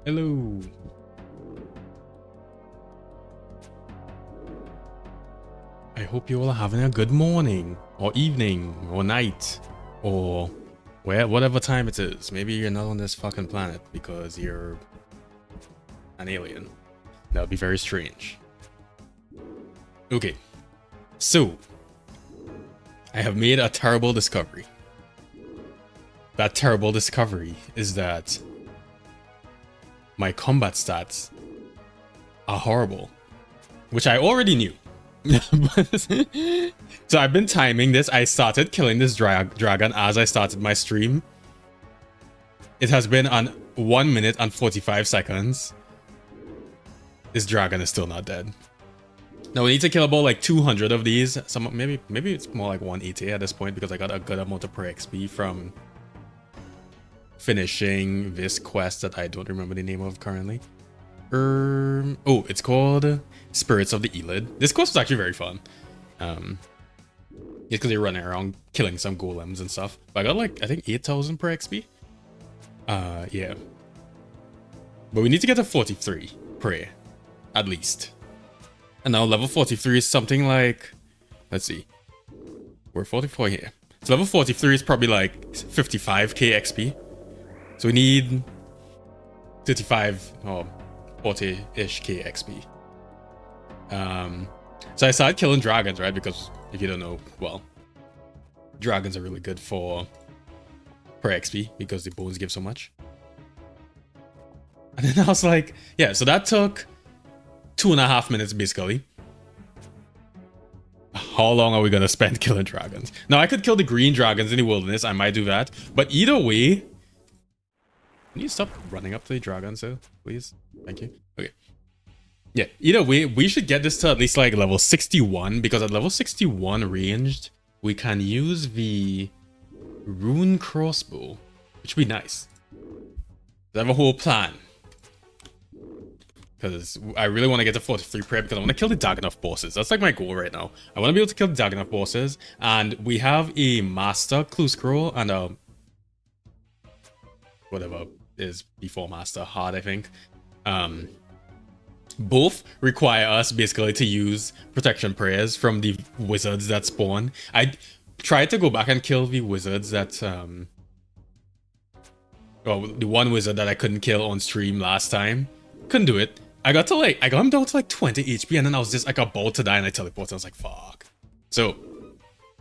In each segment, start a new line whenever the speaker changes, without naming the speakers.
Hello. I hope you all are having a good morning, or evening, or night, or whatever time it is. Maybe you're not on this fucking planet because you're an alien. That would be very strange. Okay, so I have made a terrible discovery. That terrible discovery is that my combat stats are horrible, which I already knew. So I've been timing this. I started killing this dragon as I started my stream. It has been on 1 minute and 45 seconds. This dragon is still not dead. Now we need to kill about like 200 of these. Maybe it's more like 180 at this point because I got a good amount of per XP from finishing this quest that I don't remember the name of currently. Oh, it's called Spirits of the Elid. This quest was actually very fun. Just because you're running around killing some golems and stuff. But I got like, I think 8,000 per XP. Yeah. But we need to get to 43 per, at least. And now level 43 is something like, let's see. We're 44 here. So level 43 is probably like 55k XP. So we need 35 or 40-ish k XP. So I started killing dragons, right? Because if you don't know, well, dragons are really good for per XP because the bones give so much. And then I was like, yeah, so that took 2.5 minutes basically. How long are we gonna spend killing dragons? Now I could kill the green dragons in the wilderness, I might do that. But either way, can you stop running up to the dragon, sir? Please? Thank you. Okay. Yeah, either way, we should get this to at least like level 61, because at level 61 ranged, we can use the rune crossbow, which would be nice. I have a whole plan. Because I really want to get to 43 prayer because I want to kill the Dagannoth bosses. That's like my goal right now. I want to be able to kill the Dagannoth bosses, and we have a master clue scroll and a whatever is before master hard, I think. Both require us basically to use protection prayers from the wizards that spawn. I tried to go back and kill the wizards that well, the one wizard that I couldn't kill on stream last time. Couldn't do it. I got him down to like 20 HP, and then I was just like about to die and I teleported. I was like, fuck. So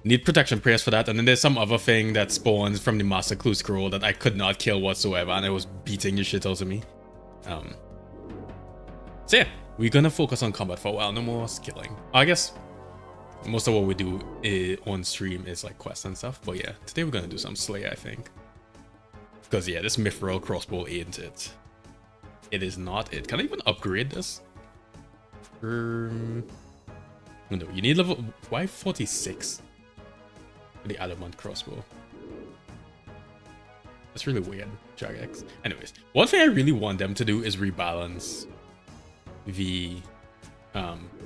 need protection prayers for that, and then there's some other thing that spawns from the master clue scroll that I could not kill whatsoever, and it was beating the shit out of me. So yeah, we're gonna focus on combat for a while, no more skilling. I guess most of what we do on stream is like quests and stuff, but yeah, today we're gonna do some slay, I think. Because yeah, this mithril crossbow ain't it. It is not it. Can I even upgrade this? No, you need level... Why 46? For the adamant crossbow. That's really weird, Jagex. Anyways, one thing I really want them to do is rebalance the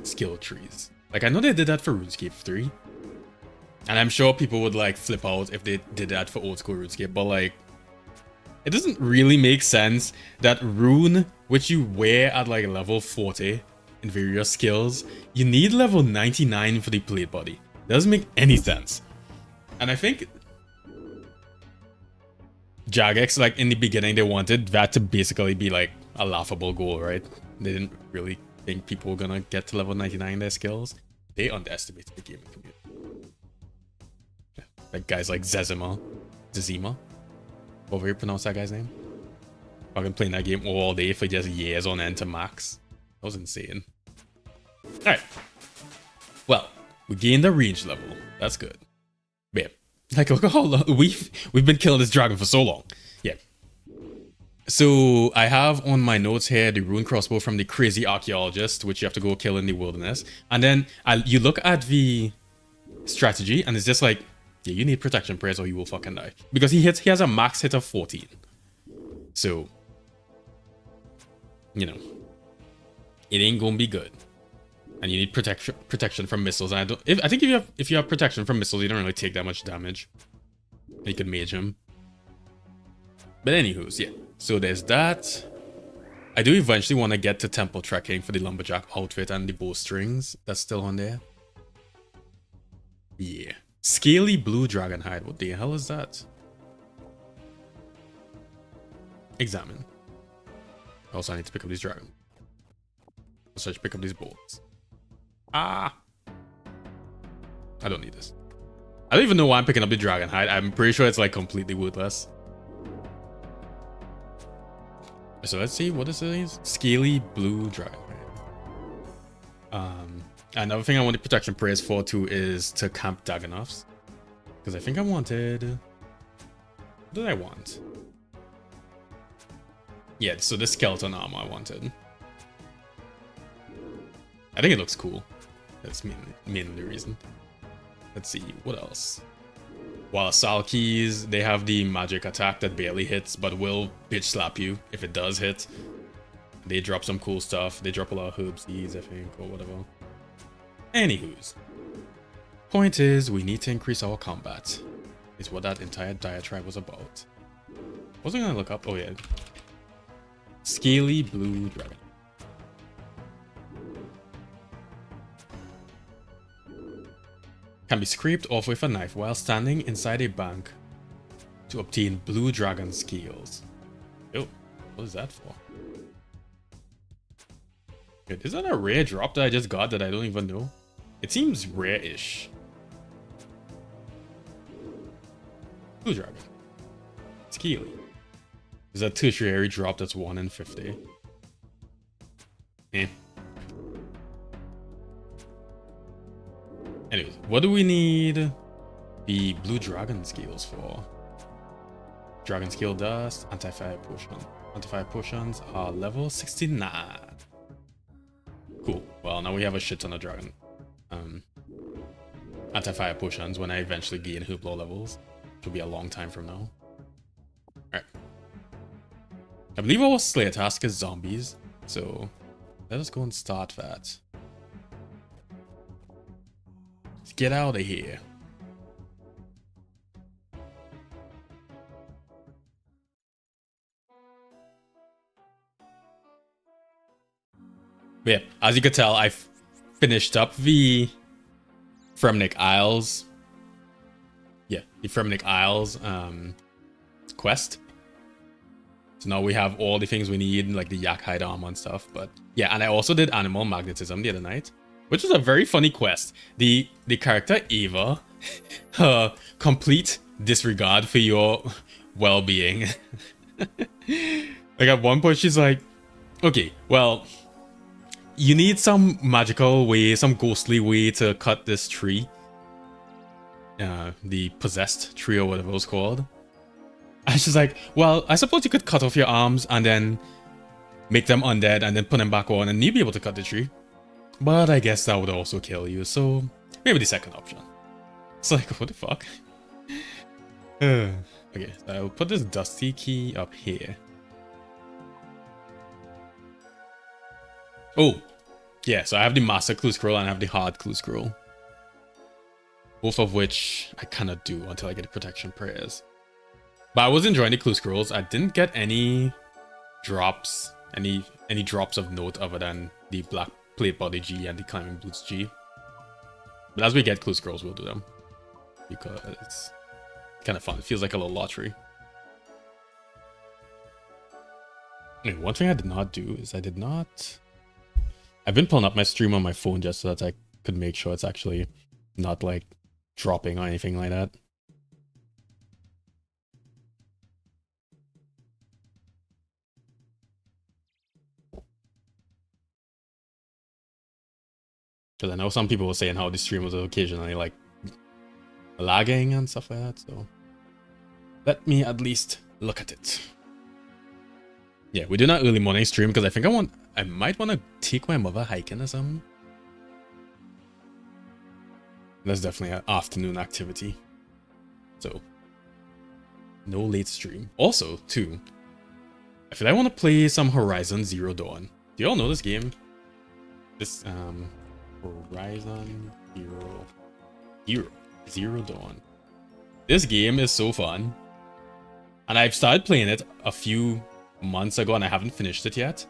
skill trees. Like, I know they did that for Runescape 3. And I'm sure people would, like, flip out if they did that for old school Runescape. But, like, it doesn't really make sense that rune, which you wear at, like, level 40 in various skills, you need level 99 for the plate body. Doesn't make any sense. And I think Jagex, like, in the beginning, they wanted that to basically be, like, a laughable goal, right? They didn't really think people were gonna get to level 99 in their skills. They underestimated the gaming community. Yeah. Like guys like Zezima. However you pronounce that guy's name. Fucking playing that game all day for just years on end to max. That was insane. Alright. Well, we gained a range level. That's good. Babe. Like, look at how long we've been killing this dragon for so long. Yeah. So I have on my notes here the rune crossbow from the crazy archaeologist, which you have to go kill in the wilderness. And then you look at the strategy, and it's just like, yeah, you need protection prayers or you will fucking die. Because he has a max hit of 14. So, you know, it ain't gonna be good. And you need protection from missiles. And I think if you have protection from missiles, you don't really take that much damage. You could mage him. But anywho's, yeah. So there's that. I do eventually want to get to temple trekking for the lumberjack outfit and the bowstrings. That's still on there. Yeah. Scaly blue dragon hide. What the hell is that? Examine. Also, I need to pick up these dragons. Also, I should pick up these bolts. Ah! I don't need this. I don't even know why I'm picking up the dragon hide. I'm pretty sure it's like completely worthless. So let's see, what is this? Scaly blue dragon hide. Another thing I want the protection prayers for too is to camp Dagonoffs. Because I think I wanted... What did I want? Yeah, so the skeleton armor I wanted. I think it looks cool. That's mainly the reason. Let's see, what else? While Salkis, they have the magic attack that barely hits, but will bitch slap you if it does hit. They drop some cool stuff. They drop a lot of herb seeds, I think, or whatever. Anywho's. Point is, we need to increase our combat. Is what that entire diatribe was about. What was I gonna look up? Oh yeah. Scaly blue dragon. Can be scraped off with a knife while standing inside a bank to obtain blue dragon scales. Oh, what is that for? Wait, is that a rare drop that I just got that I don't even know? It seems rare-ish. Blue dragon. Scaly. Is a tertiary drop that's 1 in 50. Eh. Anyways, what do we need the blue dragon scales for? Dragon scale dust, anti-fire potion. Anti-fire potions are level 69. Cool. Well, now we have a shit ton of dragon anti-fire potions when I eventually gain herb levels, which will be a long time from now. Alright. I believe our Slayer task is zombies, so let us go and start that. Let's get out of here. But yeah, as you can tell, I've finished up the Fremnik Isles. Yeah, the Fremnik Isles quest. So now we have all the things we need, like the yak hide armor and stuff. But yeah, and I also did animal magnetism the other night, which was a very funny quest. The character Ava, her complete disregard for your well-being. Like at one point she's like, okay, well, you need some magical way, some ghostly way to cut this tree. The possessed tree or whatever it was called. And she's like, well, I suppose you could cut off your arms and then make them undead and then put them back on and you'd be able to cut the tree. But I guess that would also kill you, so maybe the second option. It's like, what the fuck? Okay, so I'll put this dusty key up here. Oh, yeah, so I have the master clue scroll and I have the hard clue scroll. Both of which I cannot do until I get the protection prayers. But I was enjoying the clue scrolls. I didn't get any drops, any drops of note other than the black plate body G and the climbing boots G. But as we get clue scrolls, we'll do them. Because it's kind of fun. It feels like a little lottery. Anyway, one thing I did not do is I've been pulling up my stream on my phone just so that I could make sure it's actually not like dropping or anything like that. Because I know some people were saying how the stream was occasionally like lagging and stuff like that, so let me at least look at it. Yeah, we're doing an early morning stream because I think I might want to take my mother hiking or something. That's definitely an afternoon activity. So, no late stream. Also, too, I feel I want to play some Horizon Zero Dawn. Do you all know this game? This, Horizon Zero Dawn. This game is so fun. And I've started playing it a few months ago and I haven't finished it yet.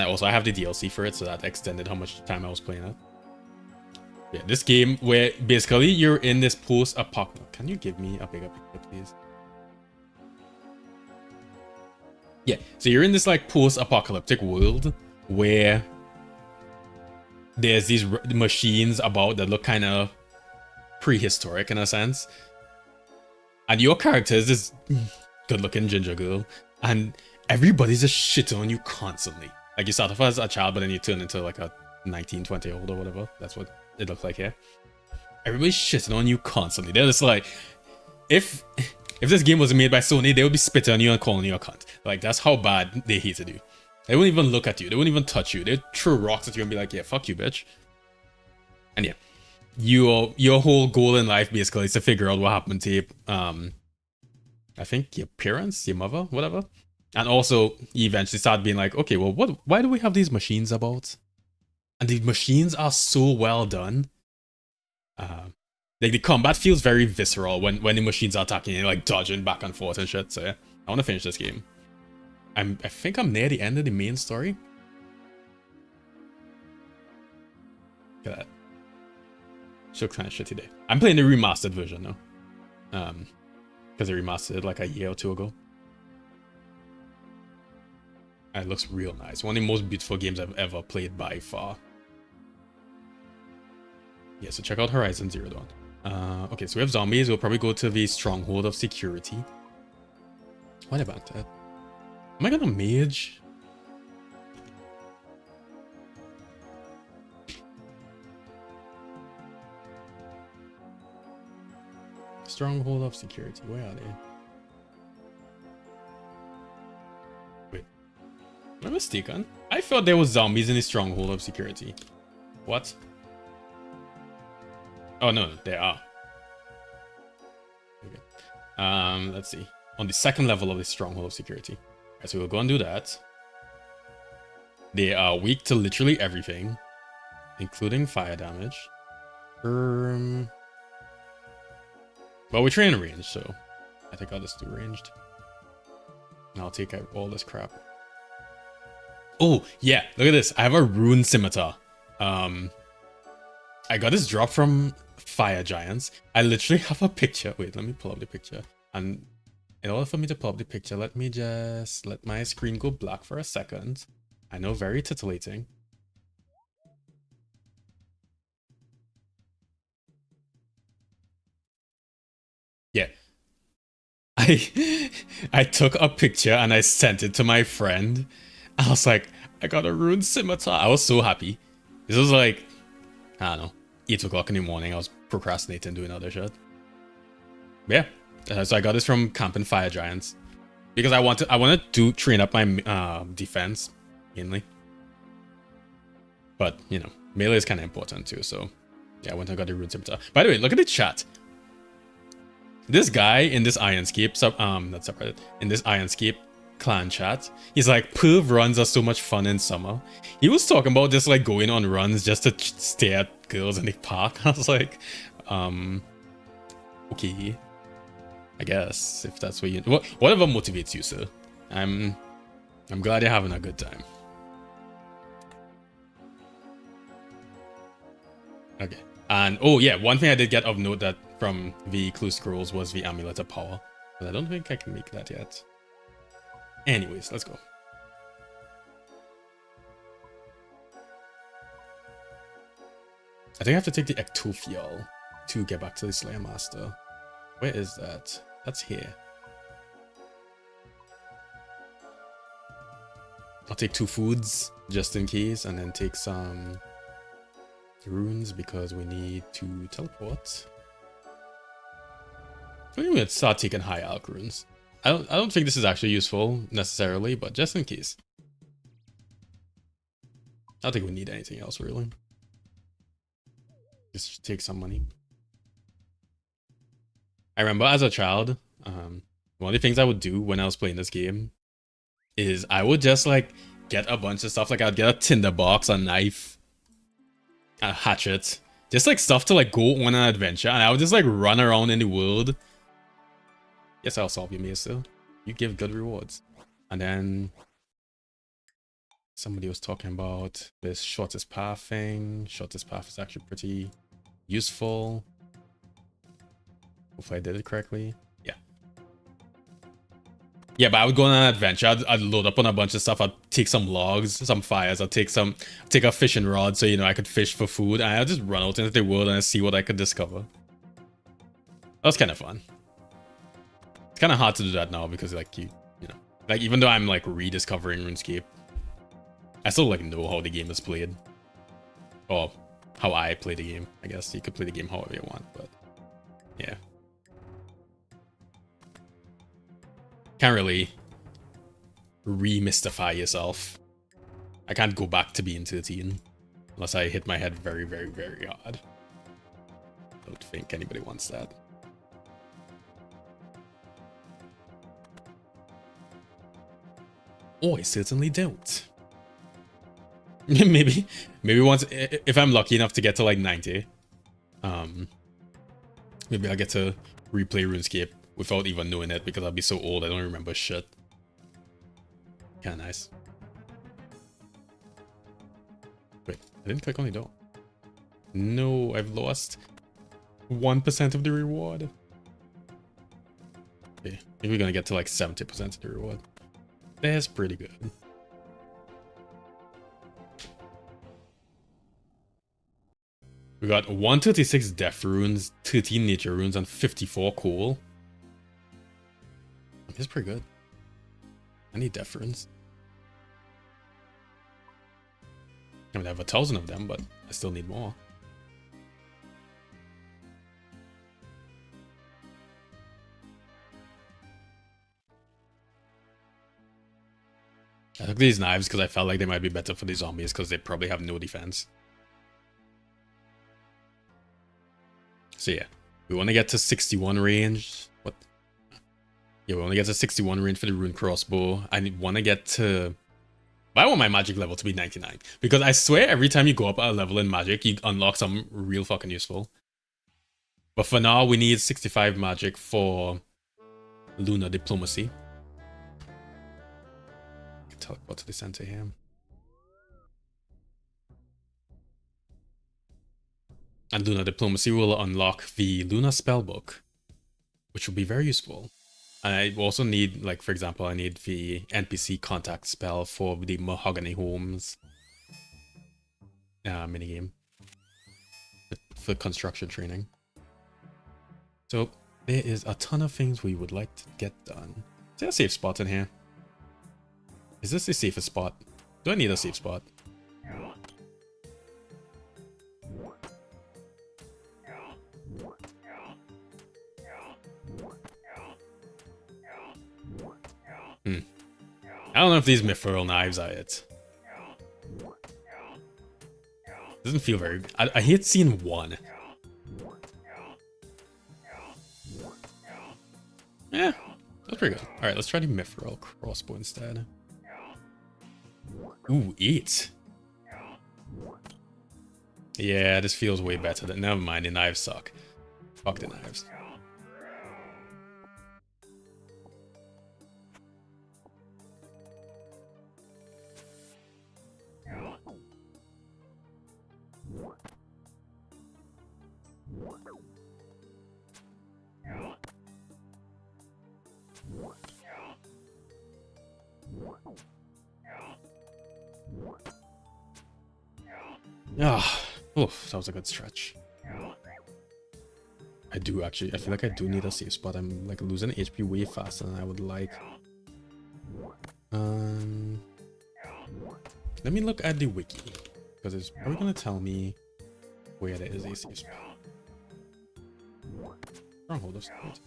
And I have the DLC for it, so that extended how much time I was playing it. Yeah, this game where basically you're in this post-apocalypse. Can you give me a bigger picture, please? Yeah, so you're in this like post-apocalyptic world where there's these machines about that look kind of prehistoric in a sense. And your character is this good-looking ginger girl, and everybody's just shitting on you constantly. Like, you start off as a child, but then you turn into like a 19, 20-year-old or whatever. That's what it looks like here. Everybody's shitting on you constantly. They're just like, if this game was made by Sony, they would be spitting on you and calling you a cunt. Like, that's how bad they hated you. They wouldn't even look at you. They wouldn't even touch you. They'd throw rocks at you and be like, yeah, fuck you, bitch. And yeah, your whole goal in life basically is to figure out what happened to you. I think your parents, your mother, whatever. And also, you eventually start being like, okay, well, why do we have these machines about? And the machines are so well done. Like, the combat feels very visceral when the machines are attacking you, like dodging back and forth and shit. So yeah, I want to finish this game. I think I'm near the end of the main story. Look at that. She looks kind of shitty there. I'm playing the remastered version now. Because they remastered it like a year or two ago. And it looks real nice. One of the most beautiful games I've ever played by far. Yeah, so check out Horizon Zero Dawn. Okay, so we have zombies. We'll probably go to the Stronghold of Security. What about that? Am I gonna mage? Stronghold of Security. Where are they? Wait. Am I mistaken? I thought there was zombies in the Stronghold of Security. What? Oh no, there are. Okay. Let's see. On the second level of the Stronghold of Security. Right, so we'll go and do that. They are weak to literally everything, including fire damage. Well, we're training range, so I think I'll just do ranged. And I'll take out all this crap. Oh, yeah, look at this. I have a rune scimitar. I got this drop from Fire Giants. I literally have a picture. Wait, let me pull up the picture. And in order for me to pull up the picture, let me just let my screen go black for a second. I know, very titillating. Yeah. I took a picture and I sent it to my friend. I was like, I got a rune scimitar. I was so happy. This was like, I don't know, 8 o'clock in the morning. I was procrastinating doing other shit. But yeah, so I got this from Camping Fire Giants because I wanted to train up my defense mainly. But you know, melee is kind of important too. So yeah, I went and got the rune scimitar. By the way, look at the chat. This guy in this Ironscape not separate in this Ironscape clan chat, he's like, perv runs are so much fun in summer. He was talking about just like going on runs just to stare at girls in the park. I was like, okay, I guess if that's what you whatever motivates you, sir. I'm glad you're having a good time. Okay, and oh yeah, one thing I did get of note that from the clue scrolls was the amulet of power, but I don't think I can make that yet. Anyways, let's go. I think I have to take the Ectophial to get back to the Slayer Master. Where is that? That's here. I'll take 2 foods just in case, and then take some runes because we need to teleport. I'm gonna start taking high alch runes. I don't think this is actually useful necessarily, but just in case. I don't think we need anything else really. Just take some money. I remember as a child, one of the things I would do when I was playing this game is I would just like get a bunch of stuff. Like I'd get a tinderbox, a knife, a hatchet, just like stuff to like go on an adventure, and I would just like run around in the world. Yes, I'll solve your maze still. You give good rewards. And then somebody was talking about this shortest path thing. Shortest path is actually pretty useful. Hopefully I did it correctly. Yeah. Yeah, but I would go on an adventure. I'd load up on a bunch of stuff. I'd take some logs, some fires. I'd take a fishing rod so, you know, I could fish for food. And I'd just run out into the world and see what I could discover. That was kind of fun. It's kind of hard to do that now because, like, you know, like, even though I'm, like, rediscovering RuneScape, I still, like, know how the game is played. Or how I play the game, I guess. You could play the game however you want, but yeah. Can't really remystify yourself. I can't go back to being 13 unless I hit my head very, very, very hard. Don't think anybody wants that. Oh, I certainly don't. maybe once, if I'm lucky enough to get to like 90, maybe I'll get to replay RuneScape without even knowing it because I'll be so old I don't remember shit. Yeah, nice. Wait, I didn't click on the door. No, I've lost 1% of the reward. Okay, maybe we're gonna get to like 70% of the reward. That's pretty good. We got 136 death runes, 13 nature runes, and 54 coal. That's pretty good. I need death runes. I mean, I have 1,000 of them, but I still need more. I took these knives because I felt like they might be better for the zombies because they probably have no defense. So yeah, we want to get to 61 range. What? Yeah, we want to get to 61 range for the rune crossbow. I want to get to... I want my magic level to be 99. Because I swear every time you go up a level in magic, you unlock something real fucking useful. But for now, we need 65 magic for Lunar Diplomacy. Teleport to the center here. And Lunar Diplomacy will unlock the Lunar Spellbook, which will be very useful. And I also need, like, for example, I need the NPC contact spell for the Mahogany Homes minigame for construction training. So there is a ton of things we would like to get done. Is there a safe spot in here? Is this the safest spot? Do I need a safe spot? I don't know if these mithril knives are it. Doesn't feel very... I hate seeing one. Yeah, that's pretty good. Alright, let's try the mithril crossbow instead. Ooh, 8. Yeah, this feels way better. Never mind, the knives suck. Fuck the knives. Ah, oof, that was a good stretch. I do actually, I feel like I do need a safe spot. I'm like losing HP way faster than I would like. Let me look at the wiki, because it's probably gonna tell me where there is a safe spot. Stronghold of Spirit.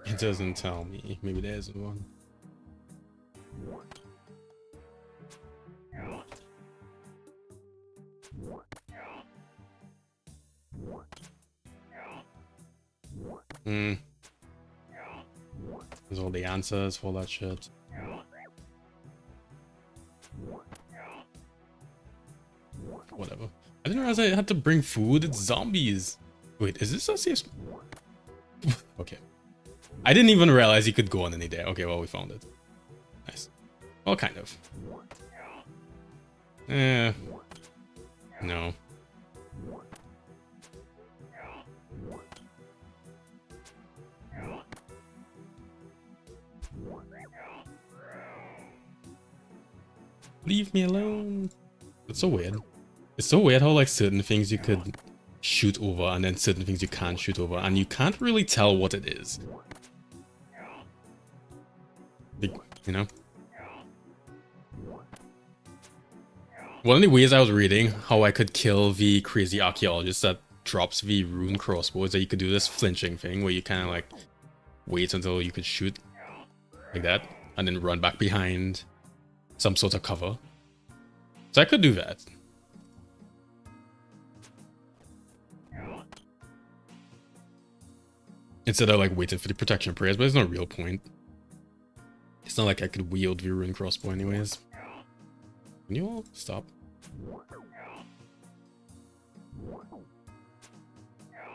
It doesn't tell me. Maybe there isn't one. There's all the answers for all that shit. Whatever. I didn't realize I had to bring food. It's zombies. Wait, is this a safe? Okay. I didn't even realize you could go on any day. Okay, well, we found it. Nice. Well, kind of. No. Leave me alone. It's so weird. It's so weird how like certain things you could shoot over and then certain things you can't shoot over, and you can't really tell what it is. You know? One of the ways I was reading how I could kill the crazy archaeologist that drops the rune crossbow is that you could do this flinching thing where you kind of like wait until you could shoot like that and then run back behind some sort of cover. So I could do that. Instead of like waiting for the protection prayers, but there's no real point. It's not like I could wield the rune crossbow anyways. Can you all stop?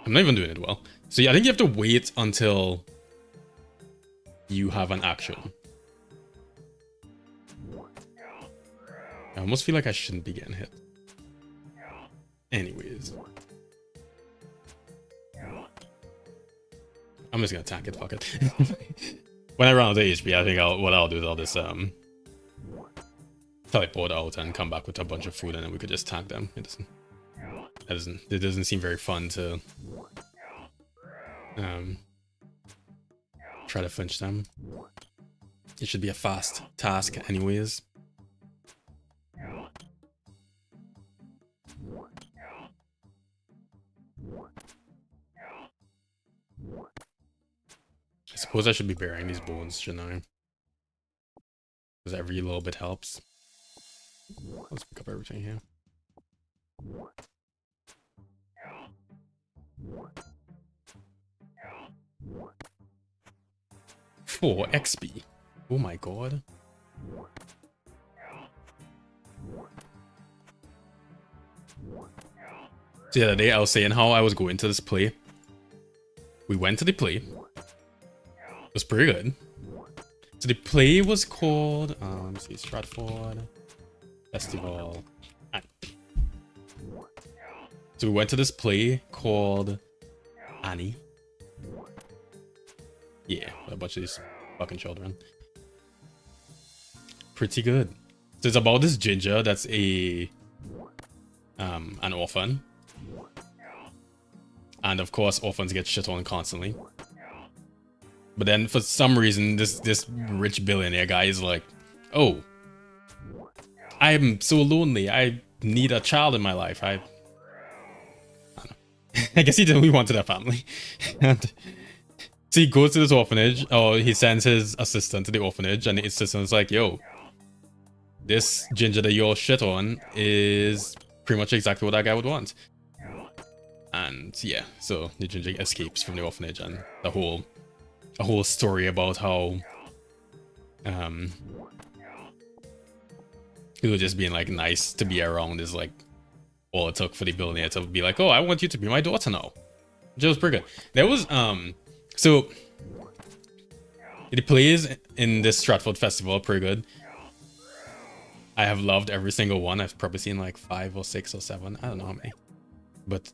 I'm not even doing it well. So yeah, I think you have to wait until you have an action. I almost feel like I shouldn't be getting hit. Anyways. I'm just gonna attack it, fuck it. When I run out of HP, I think what I'll do is I'll just teleport out and come back with a bunch of food, and then we could just tag them. It doesn't seem very fun to try to flinch them. It should be a fast task anyways. I suppose I should be burying these bones, shouldn't I? Because every little bit helps. Let's pick up everything here. 4 XP. Oh my god. So the other day I was saying how I was going to this play. We went to the play. It was pretty good. So the play was called, let's see, Stratford Festival. So we went to this play called Annie. Yeah, with a bunch of these fucking children. Pretty good. So it's about this ginger that's an orphan. And of course, orphans get shit on constantly. But then for some reason, this rich billionaire guy is like, oh, I'm so lonely. I need a child in my life. I don't know. I guess he didn't really want a family. And so he goes to this orphanage, or he sends his assistant to the orphanage, and the assistant's like, yo, this ginger that you're shit on is pretty much exactly what that guy would want. And yeah, so the ginger escapes from the orphanage, and a whole story about how he was just being like nice to be around is like all it took for the billionaire to be like, oh, I want you to be my daughter now. Which was pretty good. There was so the plays in this Stratford Festival are pretty good. I have loved every single one. I've probably seen like 5 or 6 or 7. I don't know how many. But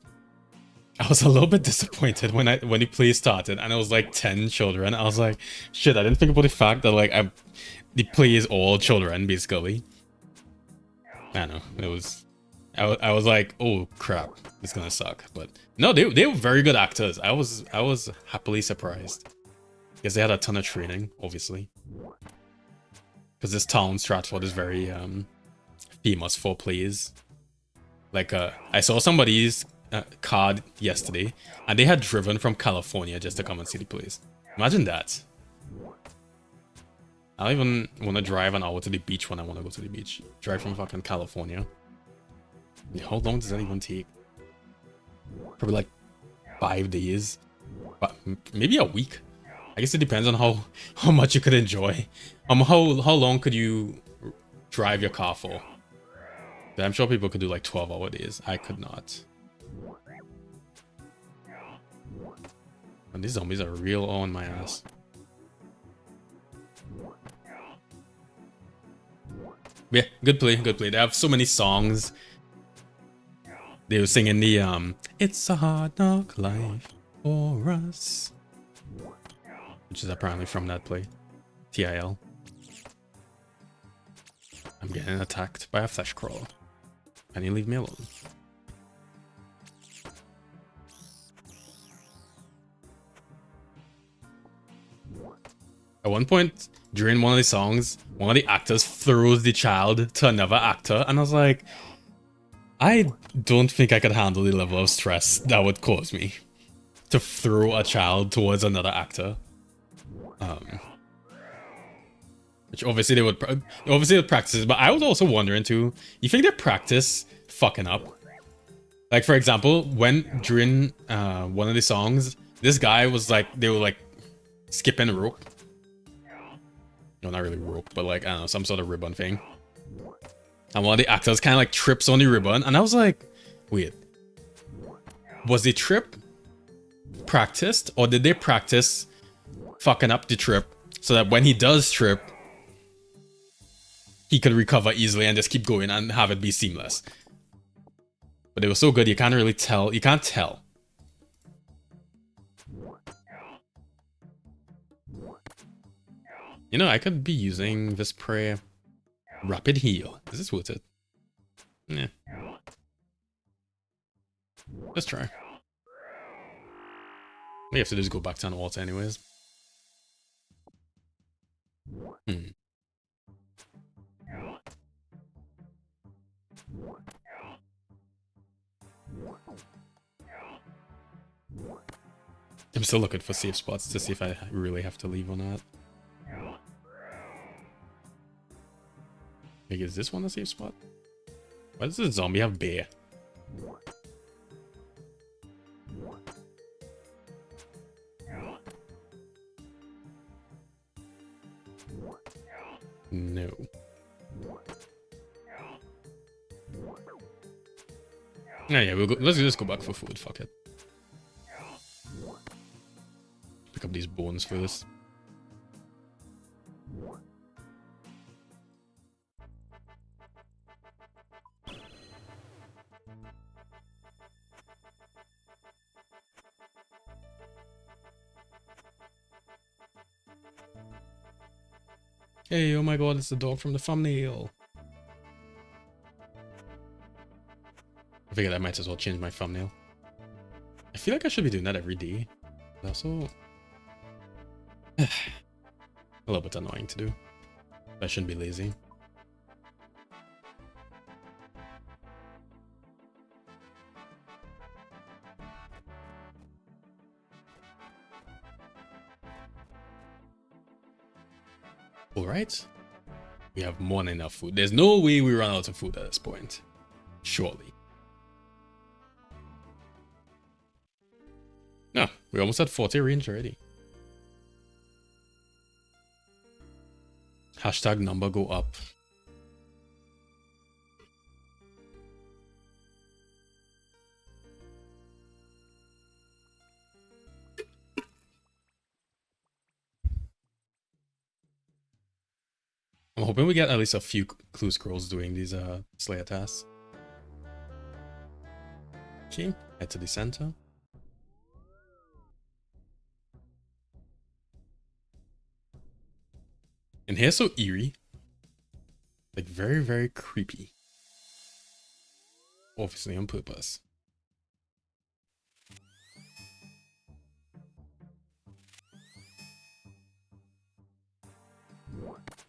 I was a little bit disappointed when the play started and it was like 10 children. I was like, shit, I didn't think about the fact that like the play is all children basically. I don't know. It was I was like, oh crap, it's gonna suck. But no, they were very good actors. I was happily surprised. Because they had a ton of training, obviously. Because this town, Stratford, is very famous for plays. Like I saw somebody's card yesterday, and they had driven from California just to come and see the plays. Imagine that. I don't even want to drive an hour to the beach when I want to go to the beach. Drive from fucking California. How long does that even take? Probably like 5 days, but maybe a week. I guess it depends on how much you could enjoy. How long could you drive your car for? I'm sure people could do like 12-hour days. I could not. And these zombies are real on my ass. Yeah, good play, good play. They have so many songs. They were singing the "It's a Hard Knock Life for Us," which is apparently from that play. TIL. I'm getting attacked by a flesh crawler. Can you leave me alone? At one point during one of the songs, one of the actors throws the child to another actor, and I was like, I don't think I could handle the level of stress that would cause me to throw a child towards another actor. Which obviously they would practice it, but I was also wondering too, you think they practice fucking up? Like for example, when during one of the songs, this guy was like, they were like skipping a rope. No, not really rope, but like, I don't know, some sort of ribbon thing. And one of the actors kind of like trips on the ribbon, and I was like, wait, was the trip practiced, or did they practice fucking up the trip so that when he does trip, he could recover easily and just keep going and have it be seamless? But it was so good, you can't really tell. You can't tell. You know, I could be using this prayer. Rapid heal. Is this worth it? Yeah. Let's try. We have to just go back to an altar anyways. I'm still looking for safe spots to see if I really have to leave or not. Like, is this one a safe spot? Why does this zombie have bear? No. Yeah, we'll go, let's just go back for food, fuck it. Pick up these bones for this. Hey, oh my god, it's the dog from the thumbnail. I figured I might as well change my thumbnail. I feel like I should be doing that every day. Also, a little bit annoying to do. I shouldn't be lazy. Alright. We have more than enough food. There's no way we run out of food at this point. Surely. No, we almost had 40 range already. Hashtag number go up. I'm hoping we get at least a few clue scrolls doing these Slayer tasks. Okay, head to the center. And here's so eerie. Like very, very creepy. Obviously on purpose.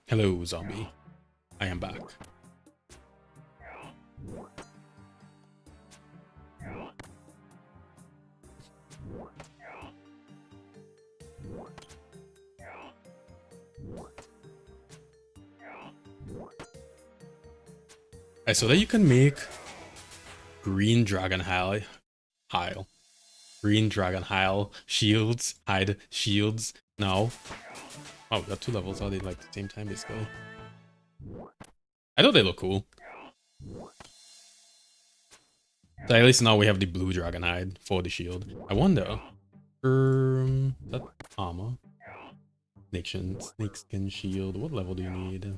Hello, zombie. I am back. Alright, so that you can make green dragon Green dragon shields, hide shields, No. Oh, we got 2 levels. Are they like the same time basically? I thought they look cool. So at least now we have the blue dragon hide for the shield. I wonder. That armor. Snakeskin shield. What level do you need?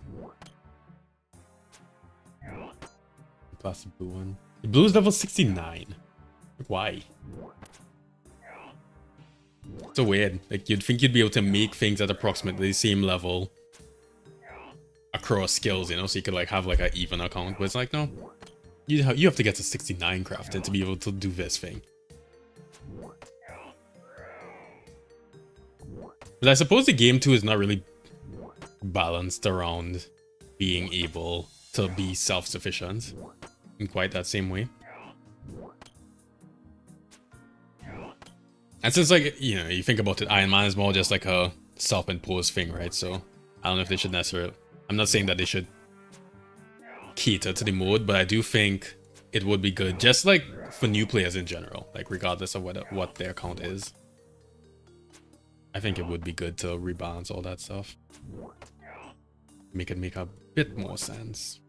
Plastic blue one. The blue is level 69. Why? So weird. Like you'd think you'd be able to make things at approximately the same level across skills, you know, so you could like have like an even account. But it's like no, you have to get to 69 crafted to be able to do this thing. But I suppose the game too is not really balanced around being able to be self-sufficient in quite that same way. And since, like, you know, you think about it, Iron Man is more just like a self-imposed thing, right? So I don't know if they should necessarily... I'm not saying that they should cater to the mode, but I do think it would be good, just like for new players in general, like regardless of what their account is. I think it would be good to rebalance all that stuff. Make it make a bit more sense.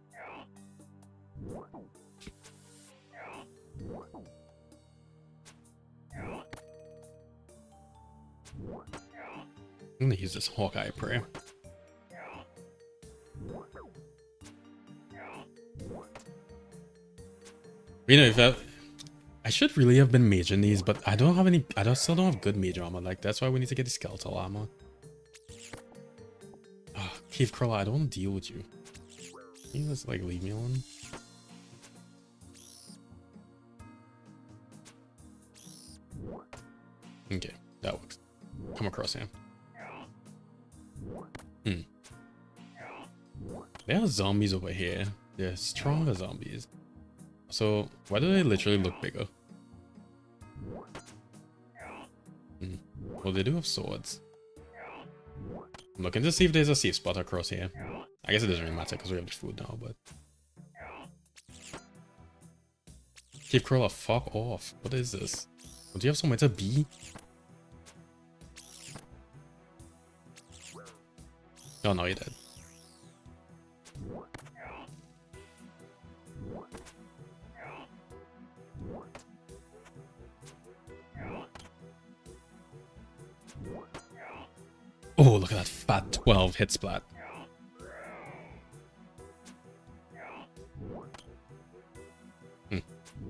I'm gonna use this Hawkeye prayer. You know, if I should really have been maging these, but I don't have any. Still don't have good mage armor. Like that's why we need to get the skeletal armor. Oh, Cave Crawler, I don't want to deal with you. Can you just like leave me alone? Okay, that works. Come across him. There are zombies over here. They're stronger zombies. So why do they literally look bigger? Well, they do have swords. I'm looking to see if there's a safe spot across here. I guess it doesn't really matter because we have the food now, but... Cave Crawler, fuck off. What is this? Oh, do you have somewhere to be? Oh, no, you're dead. Oh, look at that fat 12 hit splat.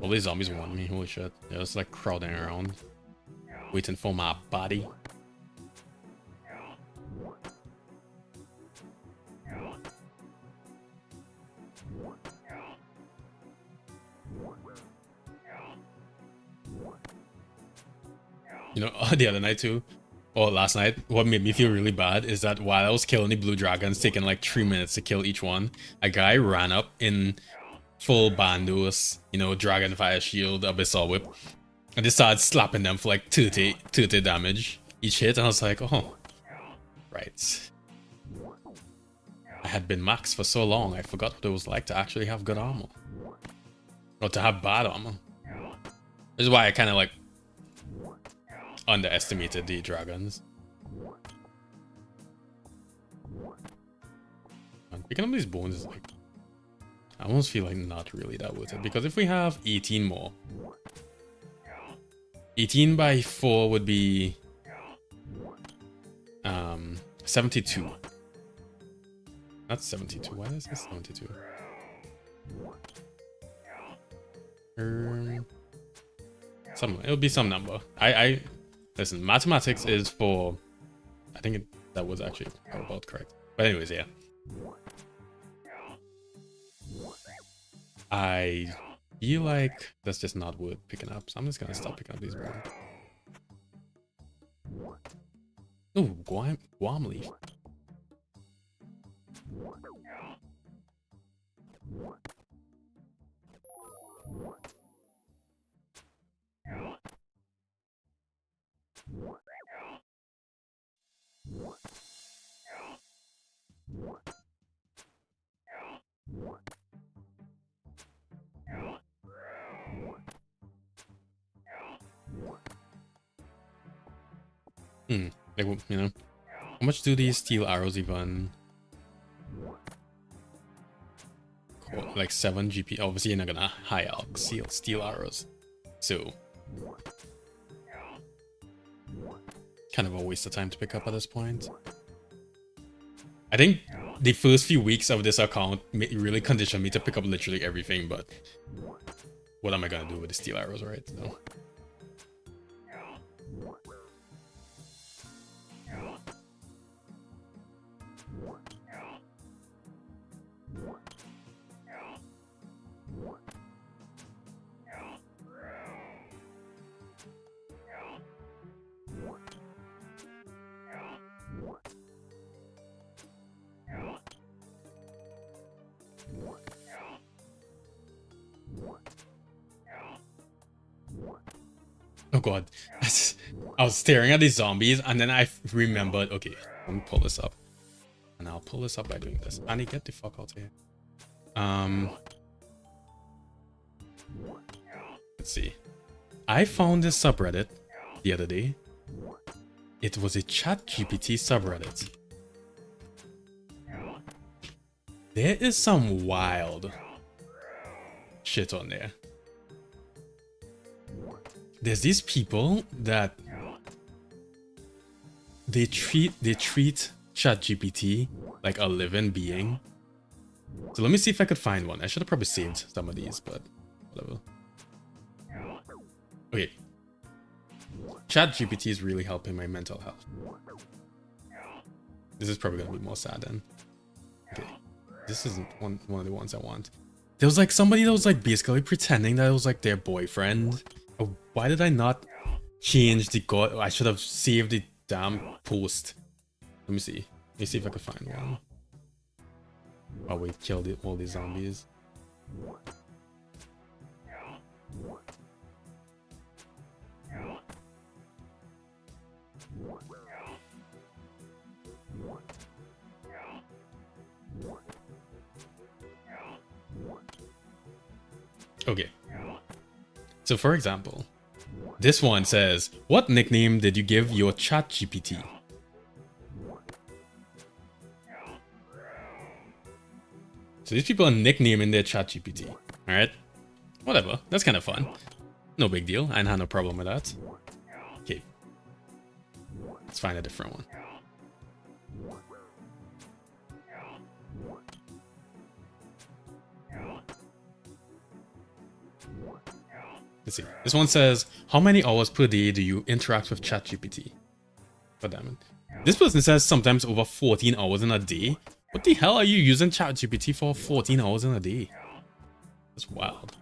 All these zombies want me, holy shit. They're just like crowding around, waiting for my body. You know, the other night too, or last night, what made me feel really bad is that while I was killing the blue dragons, taking like 3 minutes to kill each one, a guy ran up in full bandos, you know, dragon fire shield, abyssal whip, and just started slapping them for like 30 damage each hit, and I was like, oh, right. I had been maxed for so long, I forgot what it was like to actually have good armor. Or to have bad armor. This is why I kind of like underestimated the dragons. And picking up these bones is like, I almost feel like not really that worth it, because if we have 18 more, 18 by 4 would be 72. That's 72. Why is this 72? It'll be some number. I listen, mathematics is for, I think that was actually about correct. But anyways, yeah. I feel like that's just not worth picking up, so I'm just gonna stop picking up these bones. Oh, guam leaf. Like, you know, How much do these steel arrows even? Like 7 GP. Obviously, you're not gonna high out steel arrows. So, kind of a waste of time to pick up at this point. I think the first few weeks of this account really conditioned me to pick up literally everything, but what am I gonna do with the steel arrows, right? So. Oh god, I was staring at these zombies and then I remembered, okay, let me pull this up. And I'll pull this up by doing this. Annie, get the fuck out of here. Let's see. I found this subreddit the other day. It was a ChatGPT subreddit. There is some wild shit on there. There's these people that they treat ChatGPT like a living being. So let me see if I could find one. I should have probably saved some of these, but whatever. Okay. ChatGPT is really helping my mental health. This is probably gonna be more sad then. Okay. This isn't one of the ones I want. There was like somebody that was like basically pretending that it was like their boyfriend. Oh, why did I not change the god? I should have saved the damn post. Let me see. Let me see if I can find one. Oh, we killed all these zombies. Okay. So for example, this one says, what nickname did you give your ChatGPT? So these people are nicknaming their ChatGPT. Alright? Whatever. That's kind of fun. No big deal. I had no problem with that. Okay. Let's find a different one. Let's see. This one says, how many hours per day do you interact with ChatGPT? God damn it. This person says sometimes over 14 hours in a day. What the hell are you using ChatGPT for 14 hours in a day? That's wild.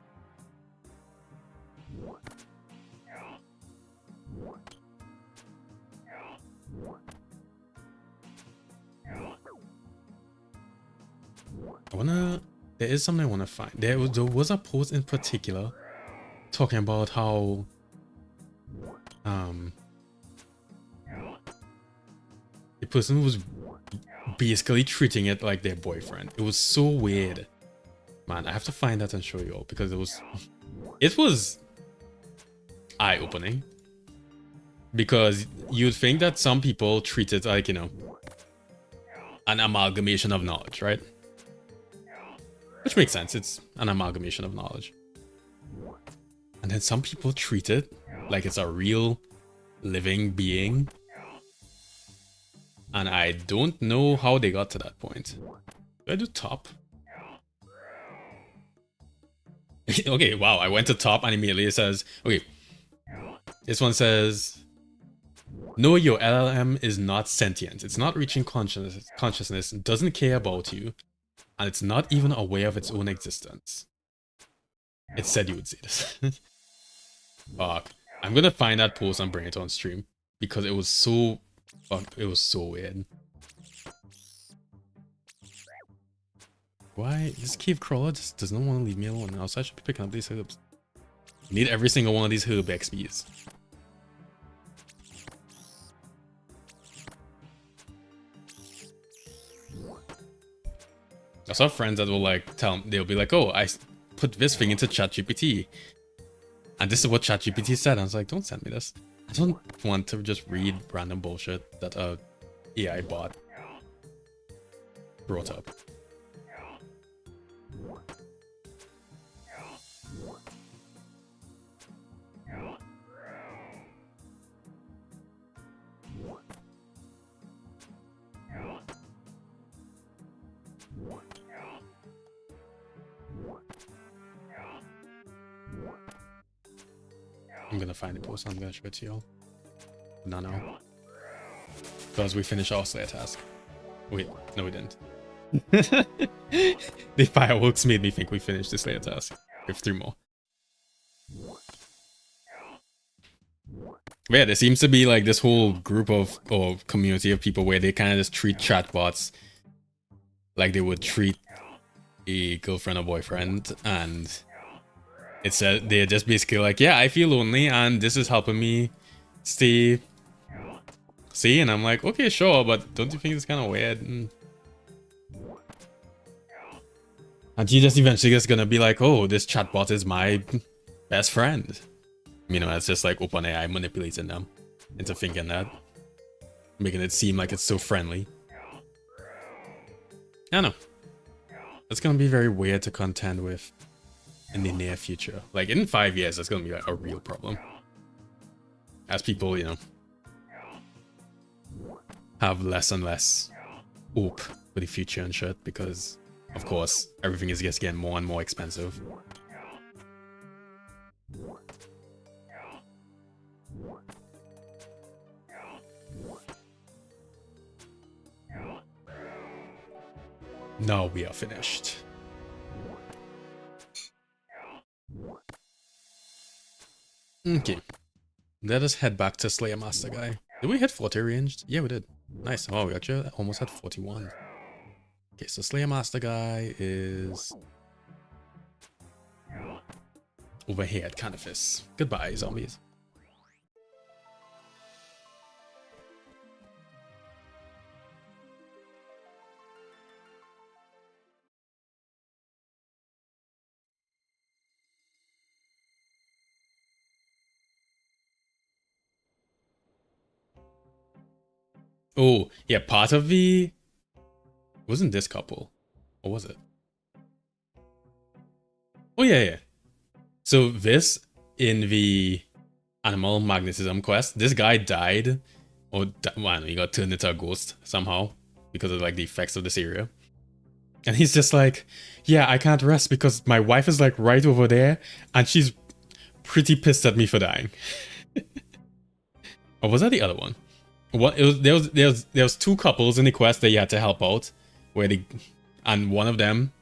There is something I wanna find. There was a post in particular talking about how the person was basically treating it like their boyfriend. It was so weird. Man, I have to find that and show you all because it was eye-opening. Because you'd think that some people treat it like, you know, an amalgamation of knowledge, right? Which makes sense. It's an amalgamation of knowledge. And then some people treat it like it's a real living being. And I don't know how they got to that point. Do I do top? Okay, wow, I went to top and immediately it says, okay, this one says, no, your LLM is not sentient. It's not reaching consciousness, doesn't care about you, and it's not even aware of its own existence. It said you would say this. Fuck. I'm gonna find that post and bring it on stream because it was so weird. Why? This cave crawler just does not want to leave me alone. Else I should be picking up these herbs. I need every single one of these herb XPs. I saw friends that will like they'll be like, oh, I put this thing into ChatGPT. And this is what ChatGPT said. I was like, don't send me this. I don't want to just read random bullshit that a AI bot brought up. I'm gonna find the post. I'm gonna show it to y'all. No, no. Because we finished our Slayer task. Wait, no, we didn't. The fireworks made me think we finished the Slayer task. We have 3 more. But yeah, there seems to be like this whole group of or community of people where they kind of just treat chatbots like they would treat a girlfriend or boyfriend, and it's they're just basically like, yeah, I feel lonely and this is helping me stay sane. And I'm like, okay, sure, but don't you think it's kind of weird? And you just eventually just gonna be like, oh, this chatbot is my best friend. You know, it's just like OpenAI manipulating them into thinking that, making it seem like it's so friendly. I don't know. It's gonna be very weird to contend with in the near future. Like in 5 years, it's gonna be like a real problem. As people, you know, have less and less hope for the future and shit, because of course everything is just getting more and more expensive. Now we are finished. Okay. Let us head back to Slayer Master Guy. Did we hit 40 ranged? Yeah, we did. Nice. Oh, we actually almost had 41. Okay, so Slayer Master Guy is over here at Canifis. Goodbye, zombies. Oh, yeah, part of the... Wasn't this couple? Or was it? Oh, yeah, yeah. So this, in the Animal Magnetism quest, this guy died. Or, well, he got turned into a ghost somehow. Because of, like, the effects of this area. And he's just like, yeah, I can't rest because my wife is, like, right over there. And she's pretty pissed at me for dying. Or was that the other one? What it was, there was 2 couples in the quest that you had to help out, where they, and one of them,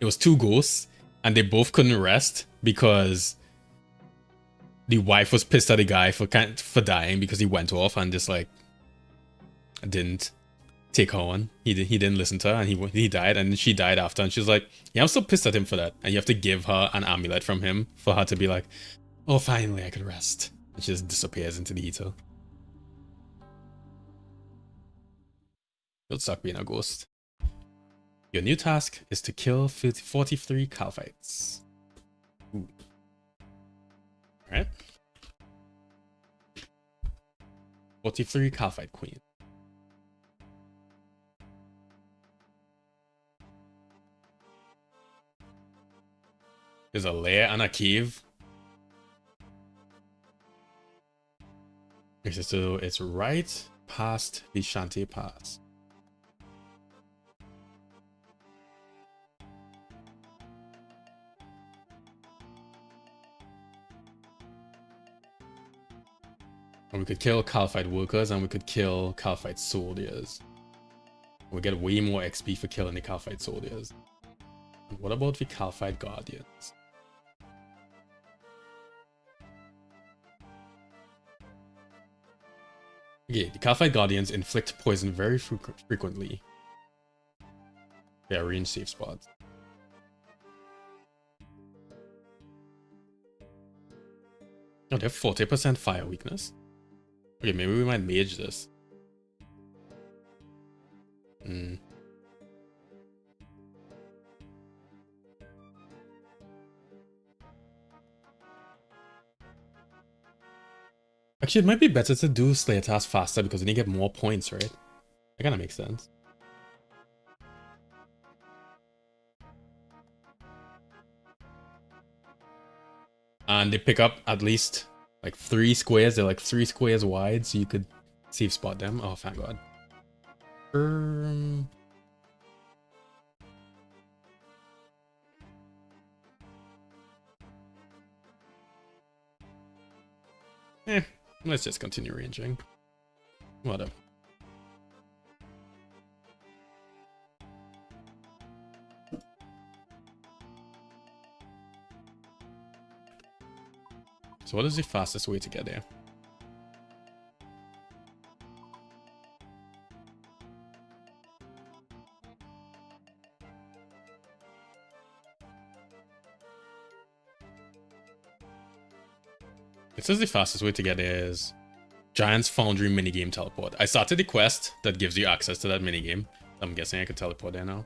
it was 2 ghosts, and they both couldn't rest because the wife was pissed at the guy for dying because he went off and just like didn't take her on. He didn't listen to her, and he died, and she died after, and she was like, yeah, I'm still pissed at him for that, and you have to give her an amulet from him for her to be like, oh, finally I could rest. And she just disappears into the ether. It would suck being a ghost. Your new task is to kill 43 Calphites. Ooh. Alright. 43 Calphite Queen. There's a lair and a cave. Okay, so it's right past the Shanty Pass. And we could kill Calphite workers, and we could kill Calphite soldiers. We get way more XP for killing the Calphite soldiers. And what about the Calphite guardians? Okay, the Calphite guardians inflict poison very frequently. They are range safe spots. Oh, they have 40% fire weakness. Okay, maybe we might mage this. Actually, it might be better to do Slayer tasks faster because then you get more points, right? That kind of makes sense. And they pick up at least like 3 squares. They're like 3 squares wide, so you could safe spot them. Oh, thank God. Let's just continue ranging. Whatever. So what is the fastest way to get there? It says the fastest way to get there is Giant's Foundry minigame teleport. I started the quest that gives you access to that minigame. I'm guessing I could teleport there now.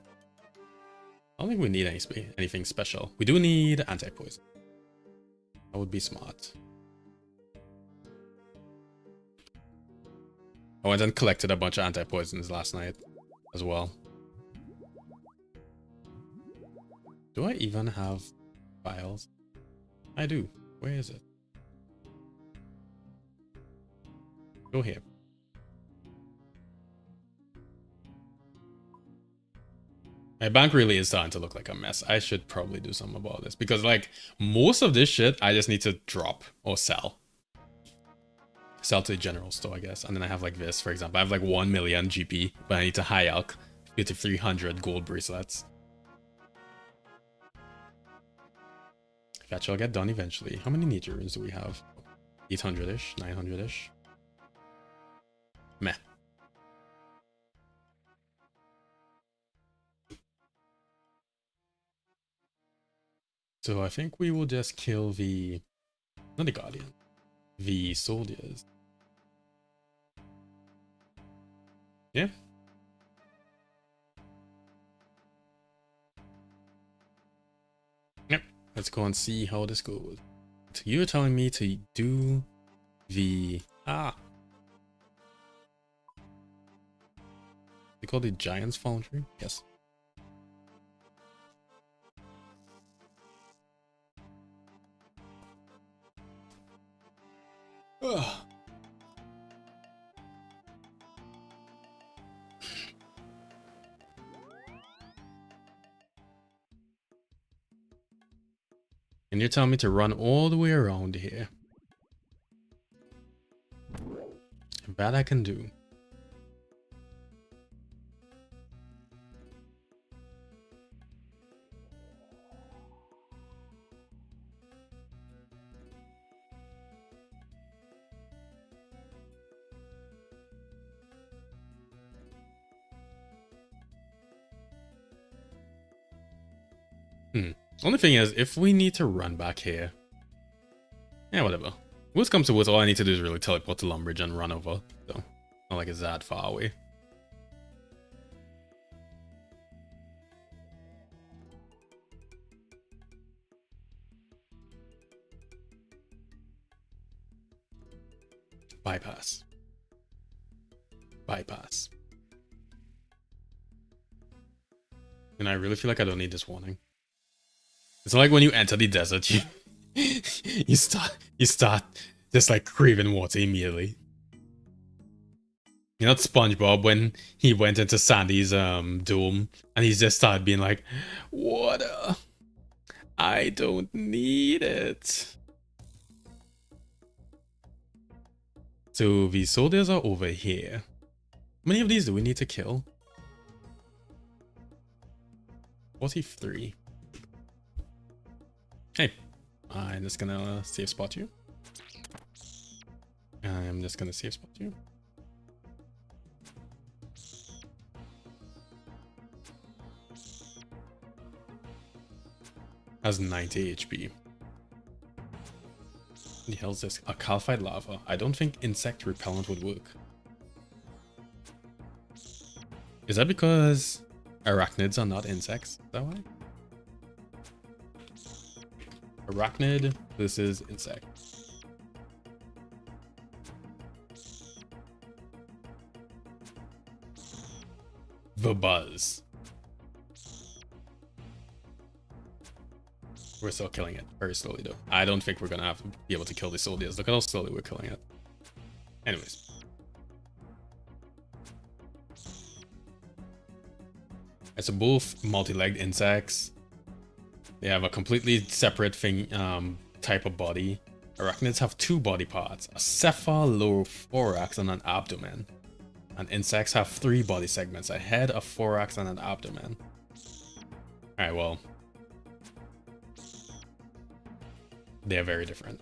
I don't think we need anything special. We do need anti-poison. That would be smart. I went and collected a bunch of anti-poisons last night as well. Do I even have files? I do. Where is it? Go here. My bank really is starting to look like a mess. I should probably do something about this because like most of this shit I just need to drop or sell. Sell to the general store, I guess. And then I have like this, for example. I have like 1 million GP, but I need to high alch 5300 gold bracelets. Fetch will get done eventually. How many nature runes do we have? 800-ish, 900-ish. Meh. So I think we will just kill the... not the Guardian. The soldiers. Yeah. Yep. Let's go and see how this goes. So you're telling me to do the... They call it Giant's Foundry? Yes. Ugh. And you're telling me to run all the way around here. That I can do. Only thing is, if we need to run back here, yeah, whatever. Worst comes to worst, all I need to do is really teleport to Lumbridge and run over. So, not like it's that far away. Bypass. Bypass. And I really feel like I don't need this warning. It's like when you enter the desert, you start just like craving water immediately. You're not SpongeBob when he went into Sandy's dome and he just started being like, water. I don't need it. So the soldiers are over here. How many of these do we need to kill? 43. Hey, I'm just gonna safe spot you. I'm just gonna safe spot you. Has 90 HP. What the hell is this? A calcified lava. I don't think insect repellent would work. Is that because arachnids are not insects? Is that why? Arachnid, this is insect. the buzz. We're still killing it very slowly though. I don't think we're gonna have to be able to kill the soldiers. Look at how slowly we're killing it. Anyways. So both multi-legged insects. They have a completely separate thing, type of body. Arachnids have two body parts, a cephalothorax and an abdomen. And insects have three body segments, a head, a thorax, and an abdomen. Alright, well. They're very different.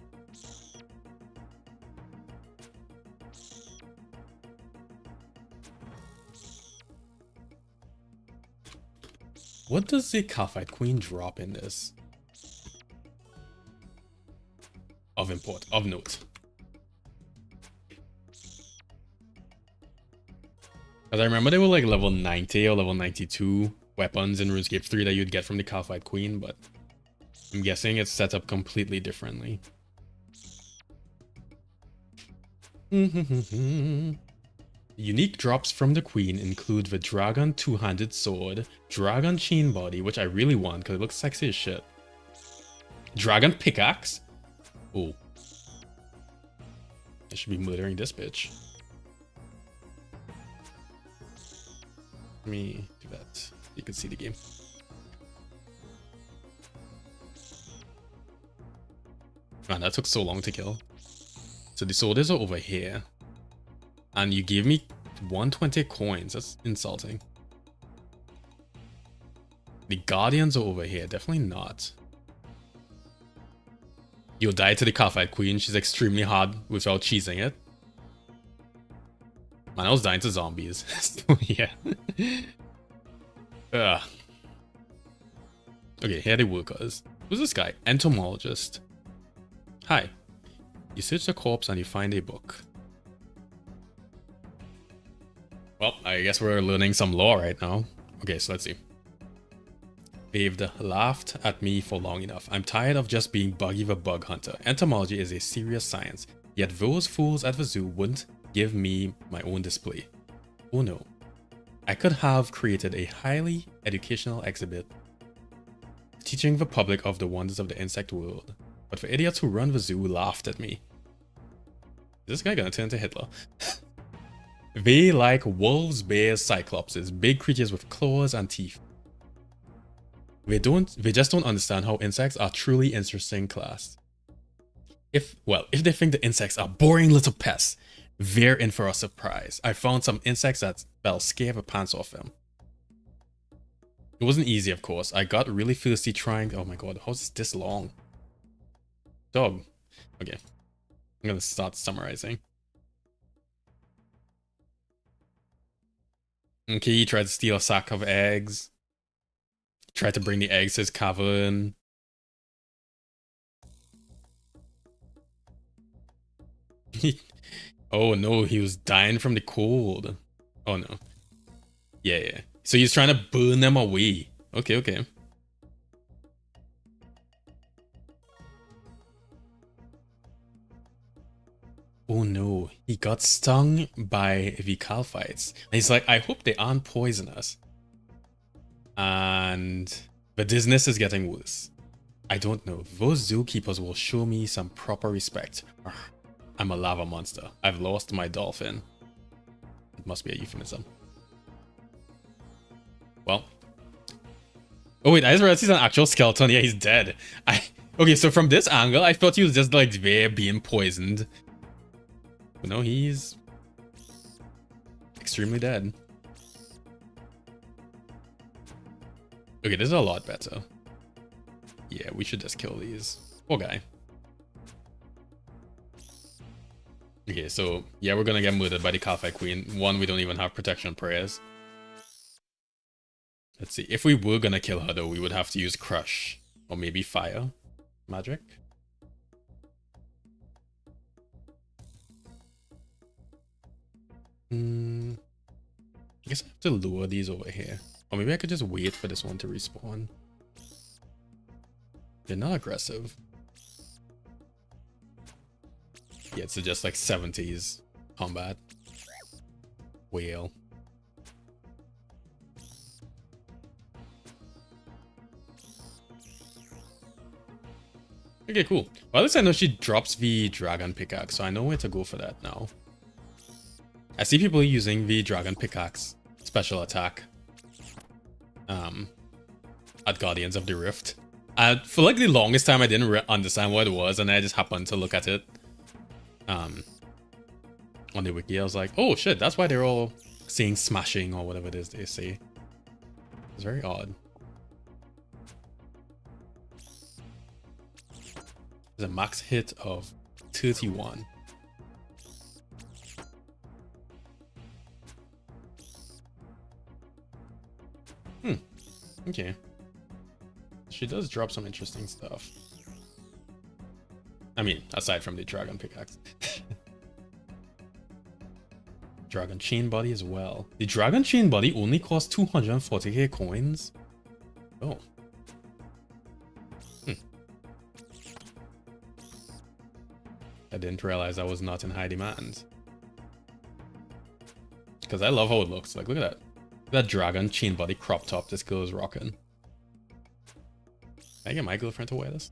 What does the Kalphite Queen drop in this? Of import, of note. Because I remember they were like level 90 or level 92 weapons in RuneScape 3 that you'd get from the Kalphite Queen, but I'm guessing it's set up completely differently. Unique drops from the Queen include the Dragon Two-Handed Sword, Dragon Chain Body, which I really want because it looks sexy as shit. Dragon Pickaxe. Oh. I should be murdering this bitch. Let me do that so you can see the game. Man, that took so long to kill. So the soldiers are over here. And you gave me 120 coins. That's insulting. The Guardians are over here. Definitely not. You'll die to the Kalphite Queen. She's extremely hard without cheesing it. Man, I was dying to zombies. So, yeah. Okay, here are the workers. Who's this guy? Entomologist. Hi. You search the corpse and you find a book. Well, I guess we're learning some lore right now. Okay, so let's see. They've laughed at me for long enough. I'm tired of just being Buggy the Bug Hunter. Entomology is a serious science, yet those fools at the zoo wouldn't give me my own display. Oh no. I could have created a highly educational exhibit teaching the public of the wonders of the insect world, but the idiots who run the zoo laughed at me. Is this guy gonna turn into Hitler? They like wolves, bears, cyclopses, big creatures with claws and teeth. They just don't understand how insects are truly interesting class. If they think the insects are boring little pests, they're in for a surprise. I found some insects that'll scare the pants off them. It wasn't easy, of course. I got really thirsty trying. Oh my god, how's this long? Dog. Okay. I'm gonna start summarizing. Okay, he tried to steal a sack of eggs. He tried to bring the eggs to his cavern. Oh no, he was dying from the cold. Oh no. Yeah. So he's trying to burn them away. Okay. Oh no, he got stung by the Kalphites. And he's like, I hope they aren't poisonous. And the dizziness is getting worse. I don't know. Those zookeepers will show me some proper respect. I'm a lava monster. I've lost my dolphin. It must be a euphemism. Well. Oh wait, I just realized he's an actual skeleton. Yeah, he's dead. Okay, so from this angle, I thought he was just like there being poisoned. But no, he's extremely dead. Okay, this is a lot better. Yeah, we should just kill these. Poor guy. Okay, so yeah, we're gonna get murdered by the Kalphite Queen. One, we don't even have protection prayers. Let's see. If we were gonna kill her though, we would have to use Crush. Or maybe Fire Magic. I guess I have to lure these over here. Or maybe I could just wait for this one to respawn. They're not aggressive. Yeah, it's just like 70s combat. Whale. Okay, cool. Well, at least I know she drops the dragon pickaxe, so I know where to go for that now. I see people using the dragon pickaxe special attack at Guardians of the Rift. For like the longest time, I didn't understand what it was, and I just happened to look at it on the wiki. I was like, oh shit, that's why they're all saying smashing or whatever it is they say. It's very odd. There's a max hit of 31. Okay. She does drop some interesting stuff. I mean, aside from the dragon pickaxe. Dragon chain body as well. The dragon chain body only costs 240k coins. Oh. I didn't realize I was not in high demand. Because I love how it looks. Like, look at that. That dragon chain body crop top this girl is rocking. Can I get my girlfriend to wear this?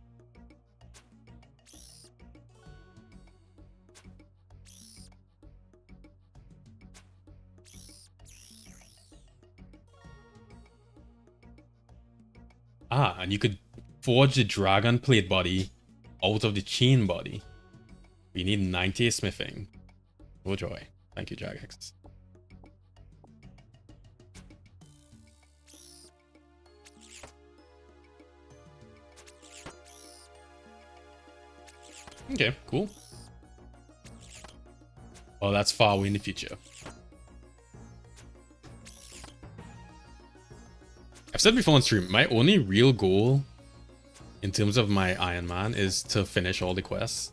Ah, and you could forge the dragon plate body out of the chain body. We need 90 smithing. Oh joy. Thank you, Jagex. Okay, cool. Well, that's far away in the future. I've said before on stream, my only real goal in terms of my Iron Man is to finish all the quests.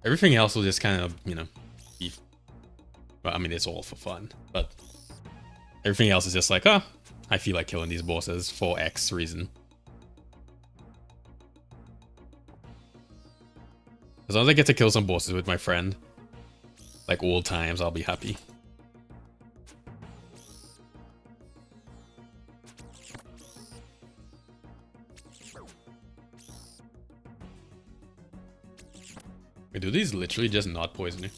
Everything else will just kind of, you know, be... Well, I mean, it's all for fun, but everything else is just like, ah, I feel like killing these bosses for X reason. As long as I get to kill some bosses with my friend, like old times, I'll be happy. Wait, do these literally just not poison you?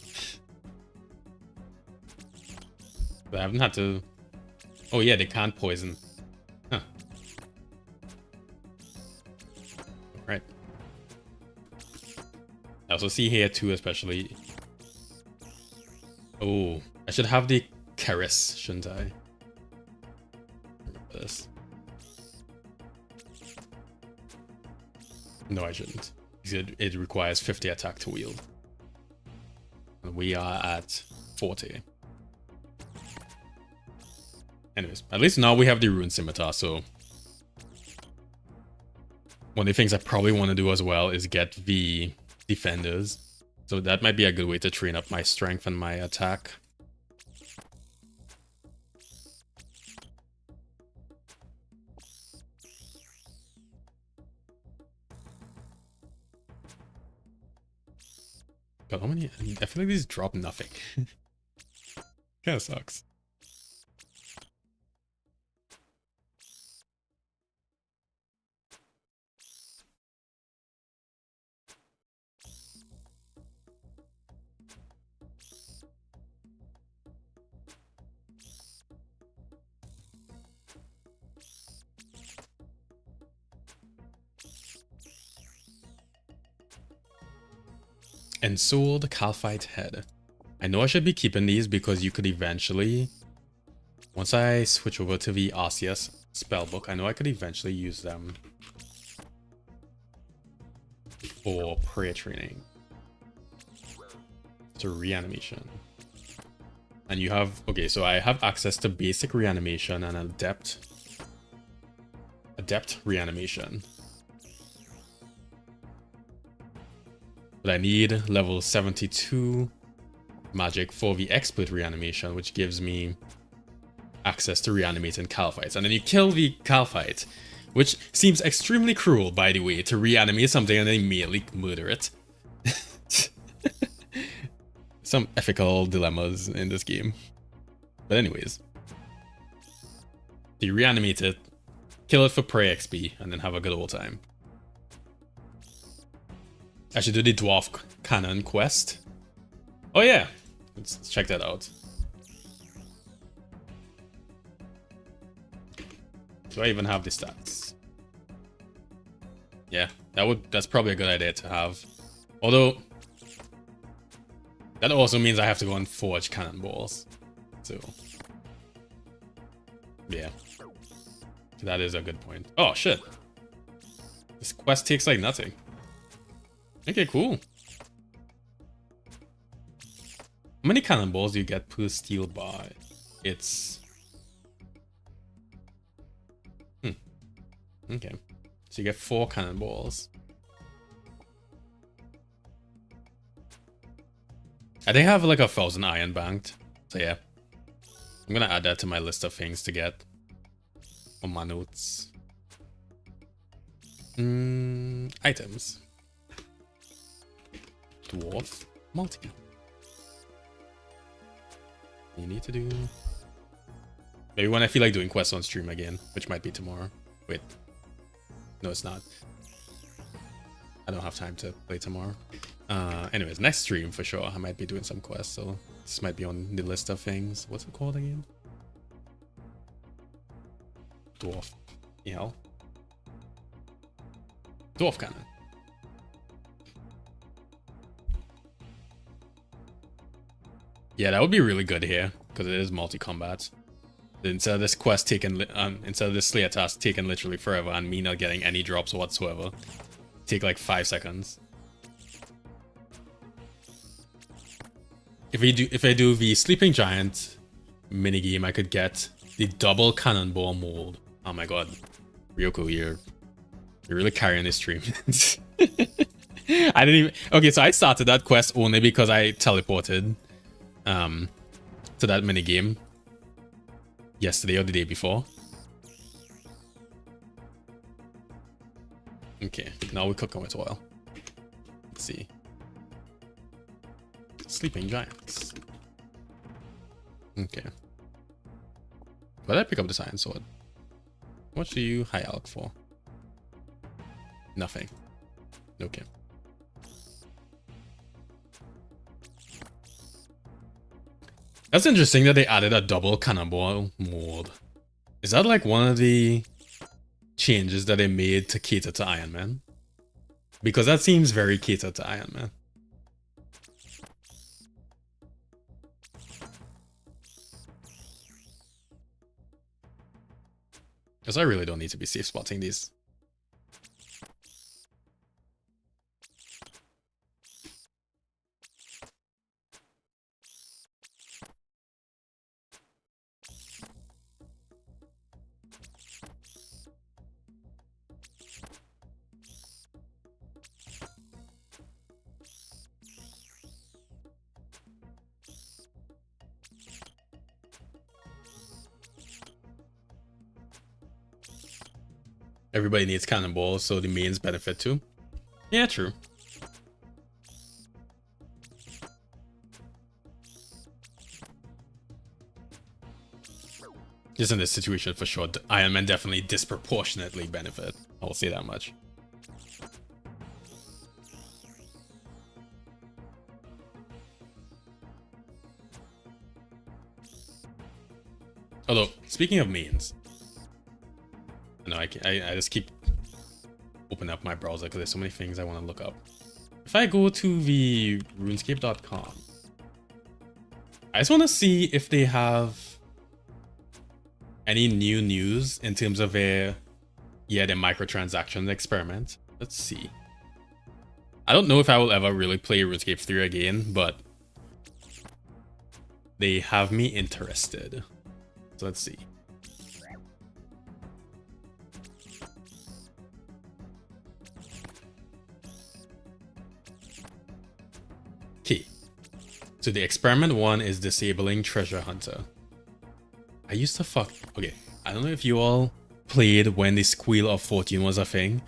But I haven't had to... Oh yeah, they can't poison. Huh. Right. I also see here too, especially... Oh, I should have the Keris, shouldn't I? Remember this. No, I shouldn't. It requires 50 attack to wield. And we are at 40. Anyways, at least now we have the Rune Scimitar, so... One of the things I probably want to do as well is get the defenders. So that might be a good way to train up my strength and my attack. God, how many? I feel like these drop nothing. Kinda sucks. And sold Calphite Head. I know I should be keeping these because you could eventually, once I switch over to the Arceus spellbook, I know I could eventually use them for prayer training. So reanimation. And you have, okay, so I have access to basic reanimation and adept reanimation. But I need level 72 magic for the expert reanimation, which gives me access to reanimating Calphites. And then you kill the Calphite, which seems extremely cruel, by the way, to reanimate something and then immediately murder it. Some ethical dilemmas in this game. But anyways. You reanimate it, kill it for prey XP, and then have a good old time. I should do the Dwarf Cannon quest. Oh yeah, let's check that out. Do I even have the stats? Yeah, that's probably a good idea to have. Although that also means I have to go and forge cannonballs. So yeah. That is a good point. Oh shit. This quest takes like nothing. Okay, cool. How many cannonballs do you get per steel bar? It's... Okay. So you get 4 cannonballs. I think I have like 1,000 iron banked. So yeah. I'm gonna add that to my list of things to get on my notes. Items. Dwarf multi. You need to do... Maybe when I feel like doing quests on stream again, which might be tomorrow. Wait. No, it's not. I don't have time to play tomorrow. Anyways, next stream for sure. I might be doing some quests, so this might be on the list of things. What's it called again? Dwarf. Yeah. Dwarf Cannon. Yeah, that would be really good here because it is multi-combat. Instead of this quest taking, instead of this Slayer task taking literally forever and me not getting any drops whatsoever, take like 5 seconds. If I do the Sleeping Giant minigame, I could get the double cannonball mold. Oh my god, Ryoko, you're really carrying this stream. I didn't even... Okay, so I started that quest only because I teleported to that minigame yesterday or the day before. Okay, now we're cooking with oil. Let's see. Sleeping Giants. Okay. Why did I pick up the Science Sword? What do you high alch for? Nothing. Okay. That's interesting that they added a double cannonball mold. Is that like one of the changes that they made to cater to Iron Man? Because that seems very catered to Iron Man. Because I really don't need to be safe spotting these. Everybody needs cannonballs, so the mains benefit too. Yeah, true. Just in this situation, for sure, Iron Man definitely disproportionately benefit. I will say that much. Although, speaking of mains, no, I just keep opening up my browser because there's so many things I want to look up. If I go to the runescape.com, I just want to see if they have any new news in terms of their microtransaction experiment. Let's see. I don't know if I will ever really play RuneScape 3 again, but they have me interested. So let's see. Okay. So the experiment 1 is disabling Treasure Hunter. I used to fuck... Okay, I don't know if you all played when the Squeal of Fortune was a thing.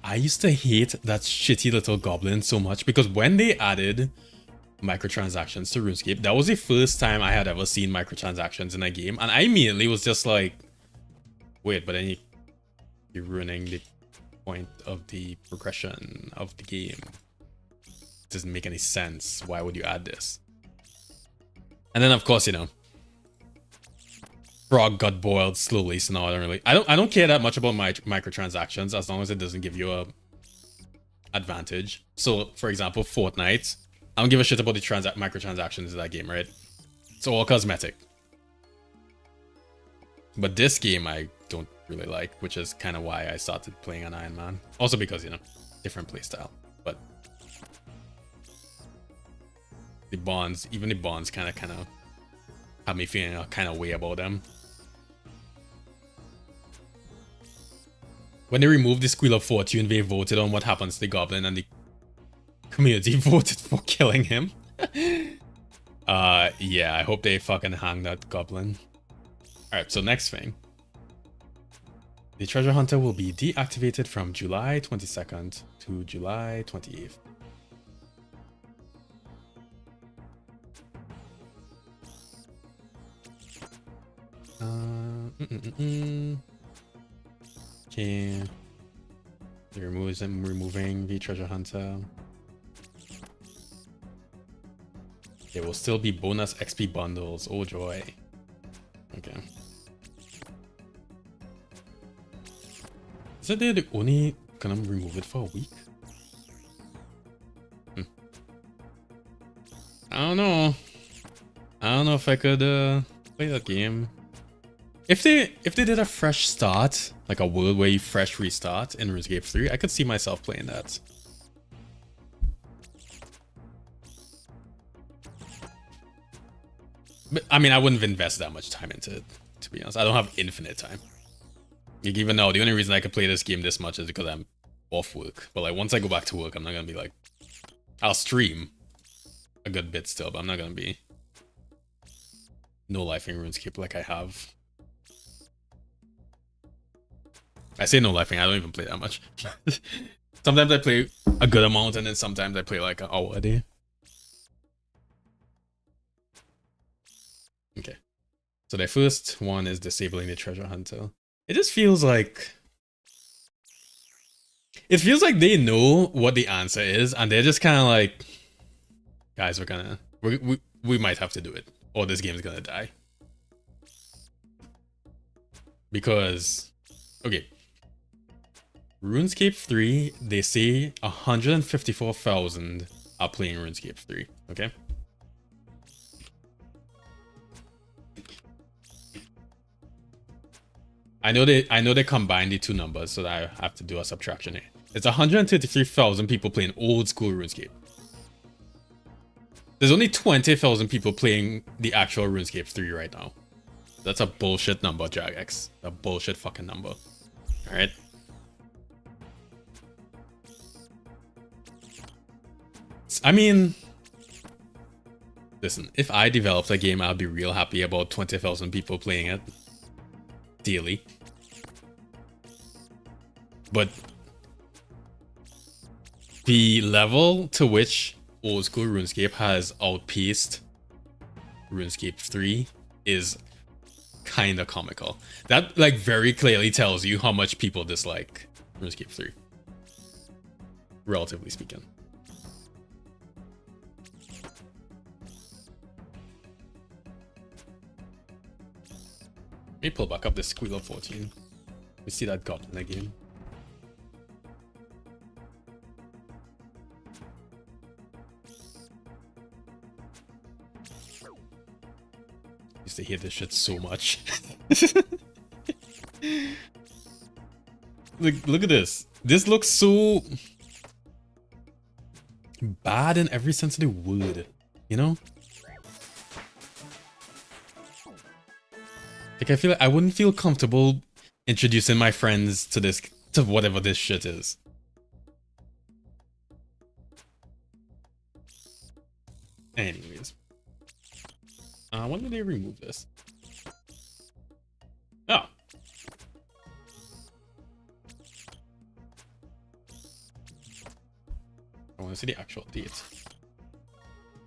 I used to hate that shitty little goblin so much because when they added microtransactions to RuneScape, that was the first time I had ever seen microtransactions in a game, and I immediately was just like, wait, but then you're ruining the point of the progression of the game? It doesn't make any sense. Why would you add this? And then of course, you know, frog got boiled slowly, so now I don't care that much about my microtransactions as long as it doesn't give you a advantage. So for example, Fortnite, I don't give a shit about the microtransactions in that game, right? It's all cosmetic. But this game I don't really like, which is kind of why I started playing on Iron Man. Also because, you know, different playstyle. But the bonds, even the bonds kind of have me feeling a kind of way about them. When they removed the Squeal of Fortune, they voted on what happens to the Goblin, and the community voted for killing him. Yeah, I hope they fucking hang that Goblin. Alright, so next thing. The Treasure Hunter will be deactivated from July 22nd to July 28th. Okay. Removing the Treasure Hunter. There will still be bonus XP bundles. Oh joy. Okay. Is that they're only gonna remove it for a week? I don't know. I don't know if I could play that game. If they did a fresh start, like a world where you fresh restart in RuneScape 3, I could see myself playing that. But I mean, I wouldn't invest that much time into it, to be honest. I don't have infinite time. Like, even now, the only reason I could play this game this much is because I'm off work. But like, once I go back to work, I'm not gonna be like, I'll stream a good bit still, but I'm not gonna be no life in RuneScape like I have. I say no lifing, I don't even play that much. Sometimes I play a good amount, and then sometimes I play like an hour a day. Okay. So the first one is disabling the Treasure Hunter. It just feels like... It feels like they know what the answer is, and they're just kind of like... Guys, we might have to do it, or this game's gonna die. Because... Okay. RuneScape 3, they say 154,000 are playing RuneScape 3, okay? I know they combined the two numbers, so that I have to do a subtraction here. It's 133,000 people playing old school RuneScape. There's only 20,000 people playing the actual RuneScape 3 right now. That's a bullshit number, Jagex. A bullshit fucking number. Alright? I mean, listen, if I developed a game, I'd be real happy about 20,000 people playing it daily. But the level to which old school RuneScape has outpaced RuneScape 3 is kind of comical. That like very clearly tells you how much people dislike RuneScape 3, relatively speaking. Let me pull back up the Squeal of 14. We see that goblin again. Used to hate this shit so much. Look at this. This looks so bad in every sense of the word, you know? Like, I feel like I wouldn't feel comfortable introducing my friends to this, to whatever this shit is. Anyways. When did they remove this? Oh. I want to see the actual date.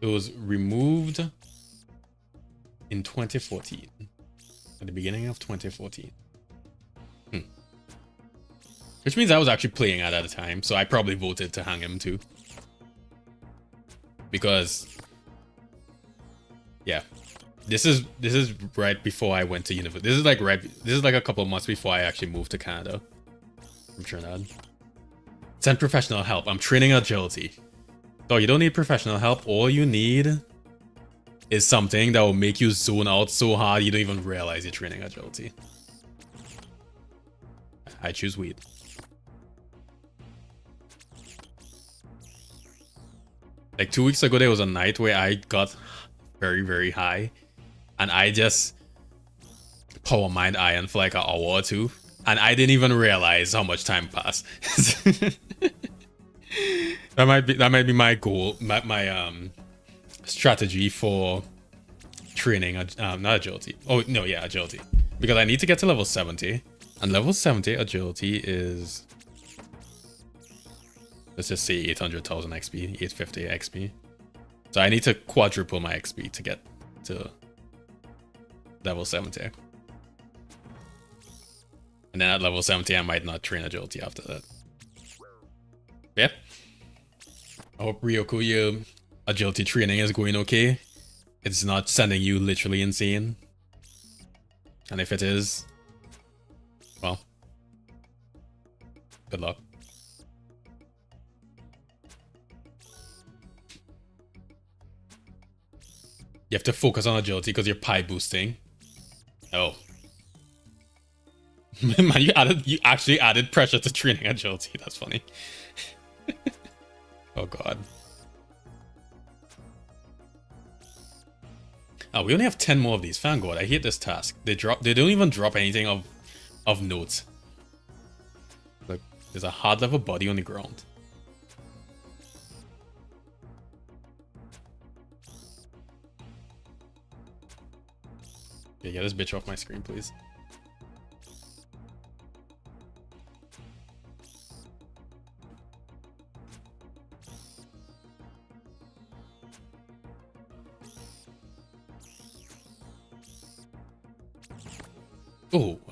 It was removed in 2014. At the beginning of 2014. Which means I was actually playing at the time, so I probably voted to hang him too. Because, yeah, this is right before I went to university. This is like a couple of months before I actually moved to Canada from Trinidad. Send professional help. I'm training agility. So you don't need professional help. All you need is something that will make you zone out so hard you don't even realize you're training agility. I choose weed. Like 2 weeks ago, there was a night where I got very, very high. And I just power mined iron for like an hour or two. And I didn't even realize how much time passed. that might be my goal, my strategy for training, not agility. Oh, no, yeah, agility. Because I need to get to level 70. And level 70 agility is, let's just say 800,000 XP, 850 XP. So I need to quadruple my XP to get to level 70. And then at level 70, I might not train agility after that. Yeah. I hope Ryoko, your agility training is going okay. It's not sending you literally insane. And if it is, well, good luck. You have to focus on agility because you're pie boosting. Oh. Man, you actually added pressure to training agility. That's funny. Oh god. Oh, we only have 10 more of these. Thank god. I hate this task. They don't even drop anything of note. Like, there's a hard level body on the ground. Yeah, get this bitch off my screen, please.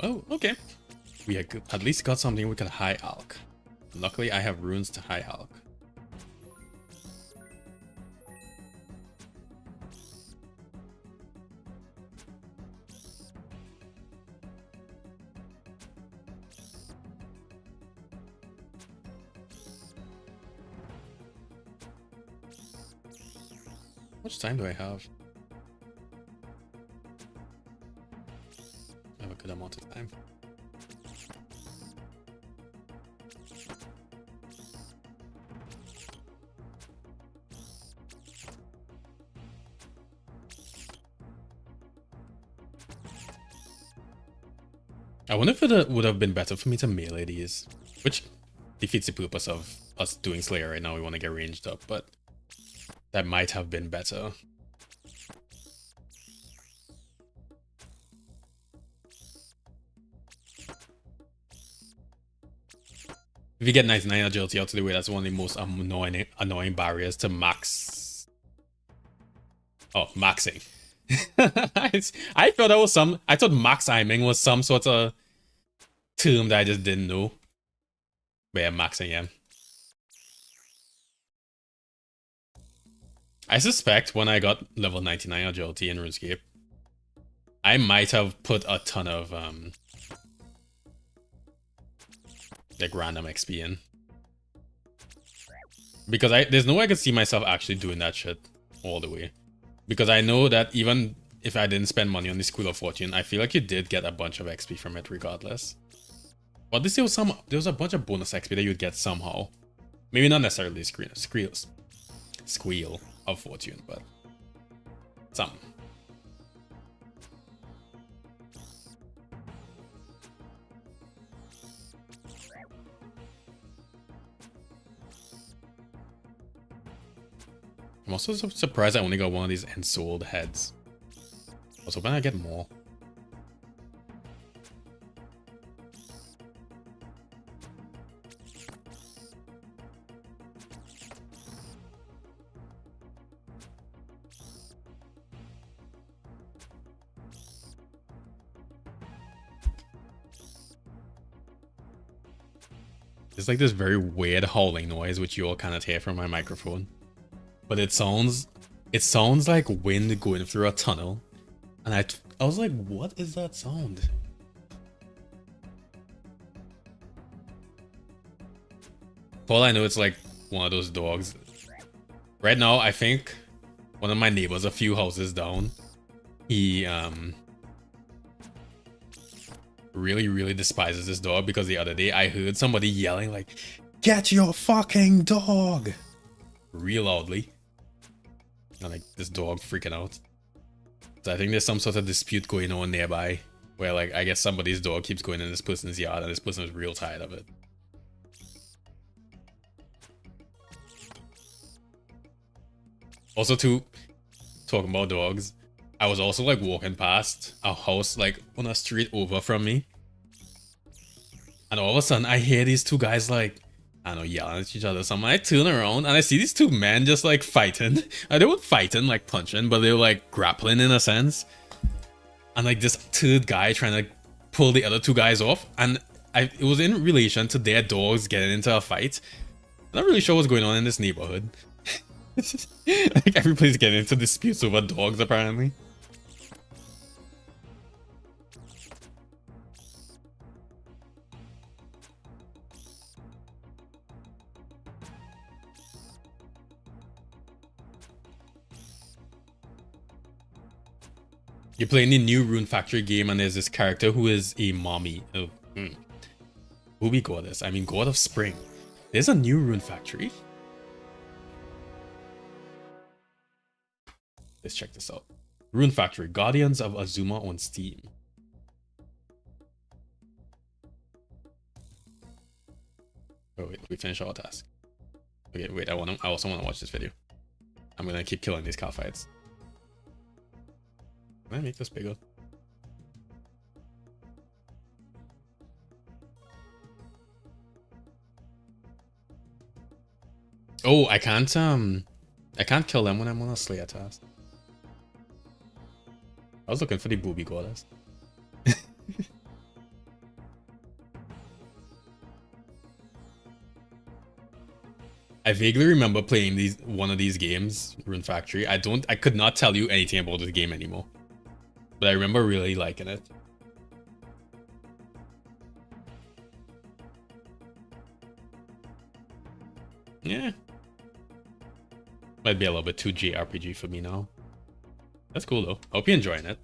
Oh, okay. We at least got something we can high alch. Luckily, I have runes to high alch. How much time do I have? I have a good amount of time. I wonder if it would have been better for me to melee these, which defeats the purpose of us doing Slayer right now. We want to get ranged up, but that might have been better. If you get 99 agility out of the way, that's one of the most annoying barriers to max. Oh, maxing. I thought that was I thought max aiming was some sort of term that I just didn't know. But yeah, maxing, yeah. I suspect when I got level 99 agility in Runescape, I might have put a ton of like random XP in. Because there's no way I could see myself actually doing that shit all the way. Because I know that even if I didn't spend money on the School of Fortune, I feel like you did get a bunch of XP from it regardless. But there was a bunch of bonus XP that you'd get somehow. Maybe not necessarily Squeal of Fortune, but some. I'm also surprised I only got one of these ensouled heads. I was hoping I'd get more. It's like this very weird howling noise, which you all cannot hear from my microphone. But it sounds like wind going through a tunnel. And I was like, what is that sound? For all I know, it's like one of those dogs. Right now, I think one of my neighbors a few houses down, he really despises this dog because the other day I heard somebody yelling like, "Get your fucking dog!" real loudly. And like this dog freaking out. So I think there's some sort of dispute going on nearby where like I guess somebody's dog keeps going in this person's yard and this person is real tired of it. Also too, talking about dogs, I was also like walking past a house like on a street over from me. And all of a sudden I hear these two guys like, I don't know, yelling at each other or something. I turn around and I see these two men just like fighting. They weren't fighting like punching, but they were like grappling in a sense. And like this third guy trying to pull the other two guys off. And it was in relation to their dogs getting into a fight. I'm not really sure what's going on in this neighborhood. Like everybody's getting into disputes over dogs apparently. You're playing the new Rune Factory game and there's this character who is a mommy. Oh, Booby Goddess. I mean God of Spring. There's a new Rune Factory. Let's check this out. Rune Factory, Guardians of Azuma on Steam. Oh wait, we finish our task. Okay, wait, I also want to watch this video. I'm gonna keep killing these cow fights. Can I make this bigger? Oh, I can't kill them when I'm on a Slayer task. I was looking for the Booby Goddess. I vaguely remember playing one of these games, Rune Factory. I could not tell you anything about this game anymore. But I remember really liking it. Yeah. Might be a little bit too JRPG for me now. That's cool though. I hope you're enjoying it.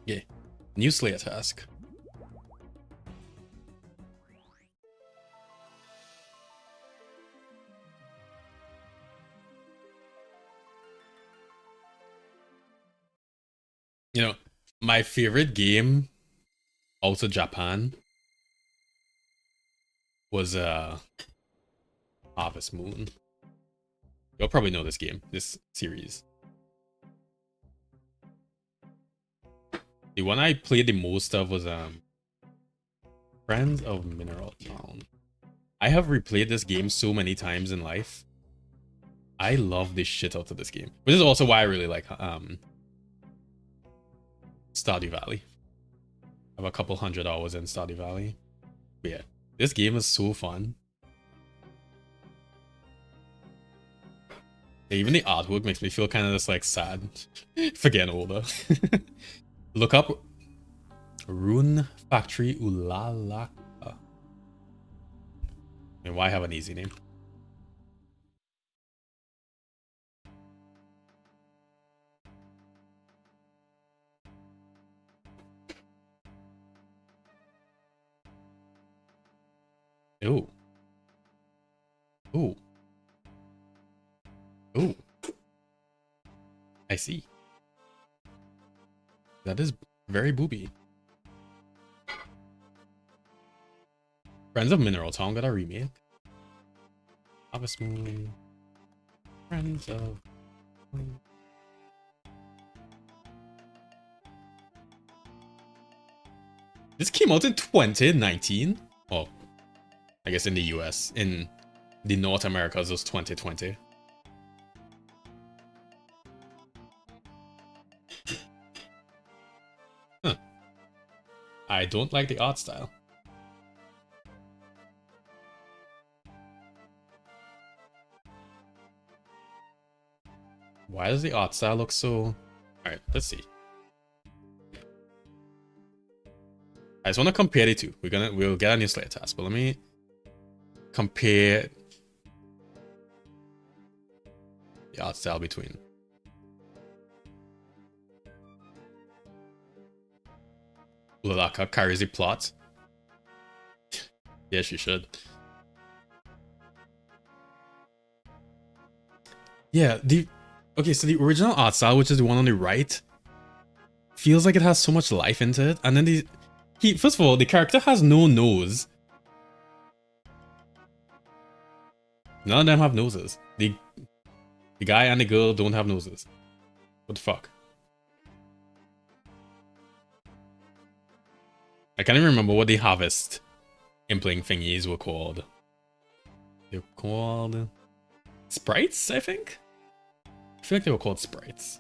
Yeah. New Slayer task. You know, my favorite game out of Japan was Harvest Moon. You'll probably know this game, this series. The one I played the most of was Friends of Mineral Town. I have replayed this game so many times in life. I love the shit out of this game, which is also why I really like Stardew Valley. I have a couple hundred hours in Stardew Valley. But yeah, this game is so fun. Even the artwork makes me feel kind of just like sad for getting older. Look up Rune Factory Ulalaka. And why have an easy name? Oh. Oh. Oh. I see. That is very booby. Friends of Mineral Town got a remake. Harvest Moon. Friends of... This came out in 2019? Oh, I guess in the US. In the North Americas, it was 2020. I don't like the art style. Why does the art style look so... Alright, let's see. I just want to compare the two. We'll get a new Slayer task, but let me compare the art style between. Lalaka carries the plot. Yeah, she should. Yeah, okay, so the original art style, which is the one on the right, feels like it has so much life into it. And then first of all, the character has no nose. None of them have noses. The guy and the girl don't have noses. What the fuck? I can't even remember what the harvest impling thingies were called. They were called sprites, I think? I feel like they were called sprites.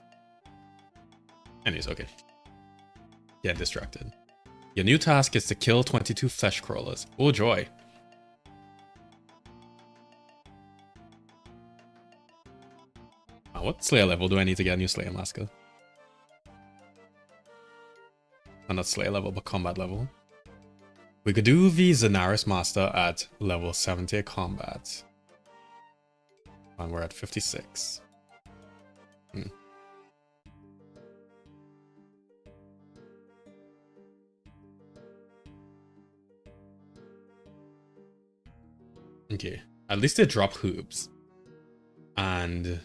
Anyways, okay. Get distracted. Your new task is to kill 22 flesh crawlers. Oh joy. What Slayer level do I need to get a new Slayer masker? Not Slayer level, but combat level. We could do the Zenaris master at level 70 combat. And we're at 56. Okay, at least they drop herbs. And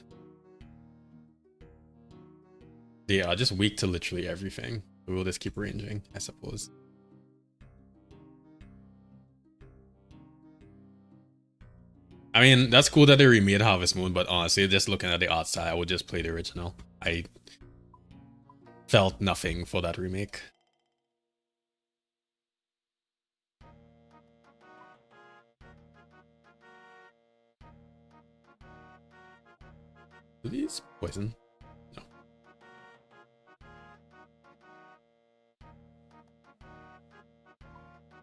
they are just weak to literally everything. We'll just keep ranging, I suppose. I mean, that's cool that they remade Harvest Moon, but honestly, just looking at the art style, I would just play the original. I felt nothing for that remake. Do these poison? No.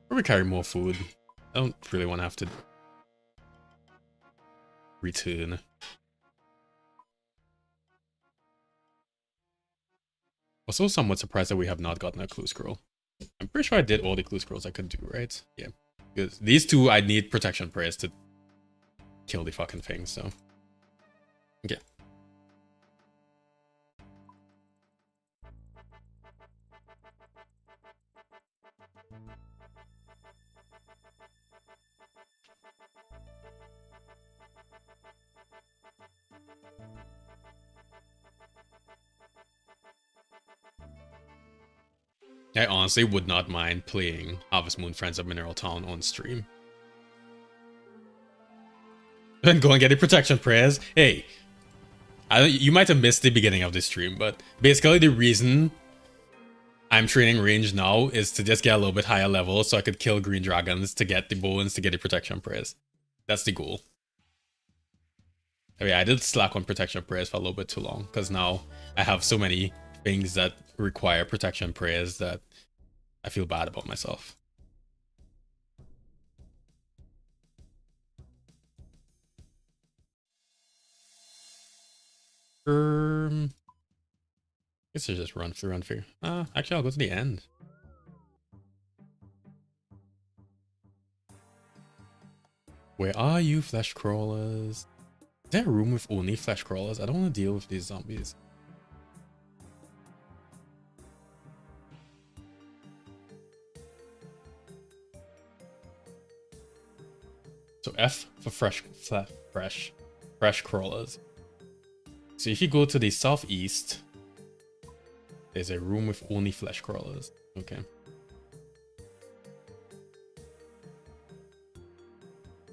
Probably carry more food. I don't really want to have to return. Also somewhat surprised that we have not gotten a clue scroll. I'm pretty sure I did all the clue scrolls I could do, right? Yeah. Because these two, I need protection prayers to kill the fucking thing, so. Okay. I honestly would not mind playing Harvest Moon Friends of Mineral Town on stream. And go and get the protection prayers. Hey, you might have missed the beginning of this stream, but basically the reason I'm training range now is to just get a little bit higher level so I could kill green dragons to get the bones to get the protection prayers. That's the goal. I mean, I did slack on protection prayers for a little bit too long because now I have so many things that require protection prayers that I feel bad about myself. I guess I'll just run through. Actually, I'll go to the end. Where are you, flesh crawlers? Is there a room with only flesh crawlers? I don't want to deal with these zombies. So F for fresh crawlers. So if you go to the southeast, there's a room with only flesh crawlers. Okay.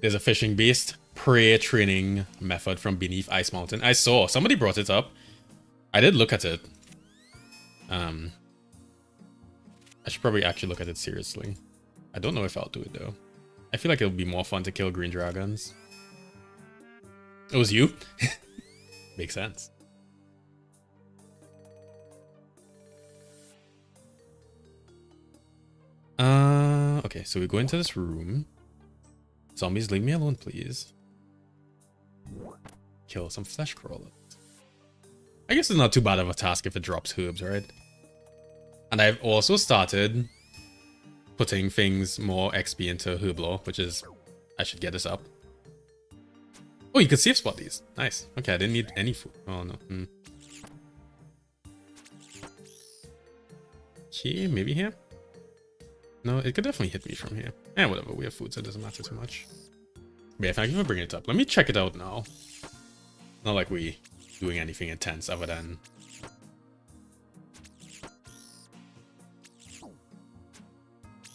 There's a fishing-based prey training method from beneath Ice Mountain. I saw somebody brought it up. I did look at it. I should probably actually look at it seriously. I don't know if I'll do it though. I feel like it'll be more fun to kill green dragons. It was you? Makes sense. Okay, so we go into this room. Zombies, leave me alone, please. Kill some flesh crawlers. I guess it's not too bad of a task if it drops herbs, right? And I've also started putting things more XP into Herblore, which is... I should get this up. Oh, you can safe spot these. Nice. Okay, I didn't need any food. Oh, no. Okay, maybe here? No, it could definitely hit me from here. Eh, whatever. We have food, so it doesn't matter too much. But yeah, thank you for bringing it up. Let me check it out now. Not like we doing anything intense other than...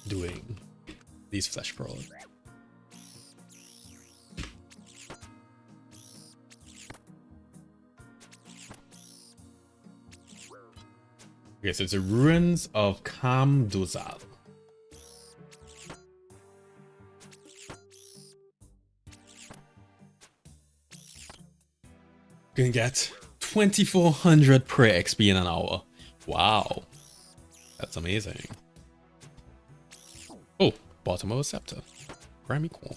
doing these flesh crawlers. Okay, so it's the ruins of Kamdozal. Gonna get 2400 per XP in an hour. Wow. That's amazing. Oh, bottom of a scepter. Grimy corn.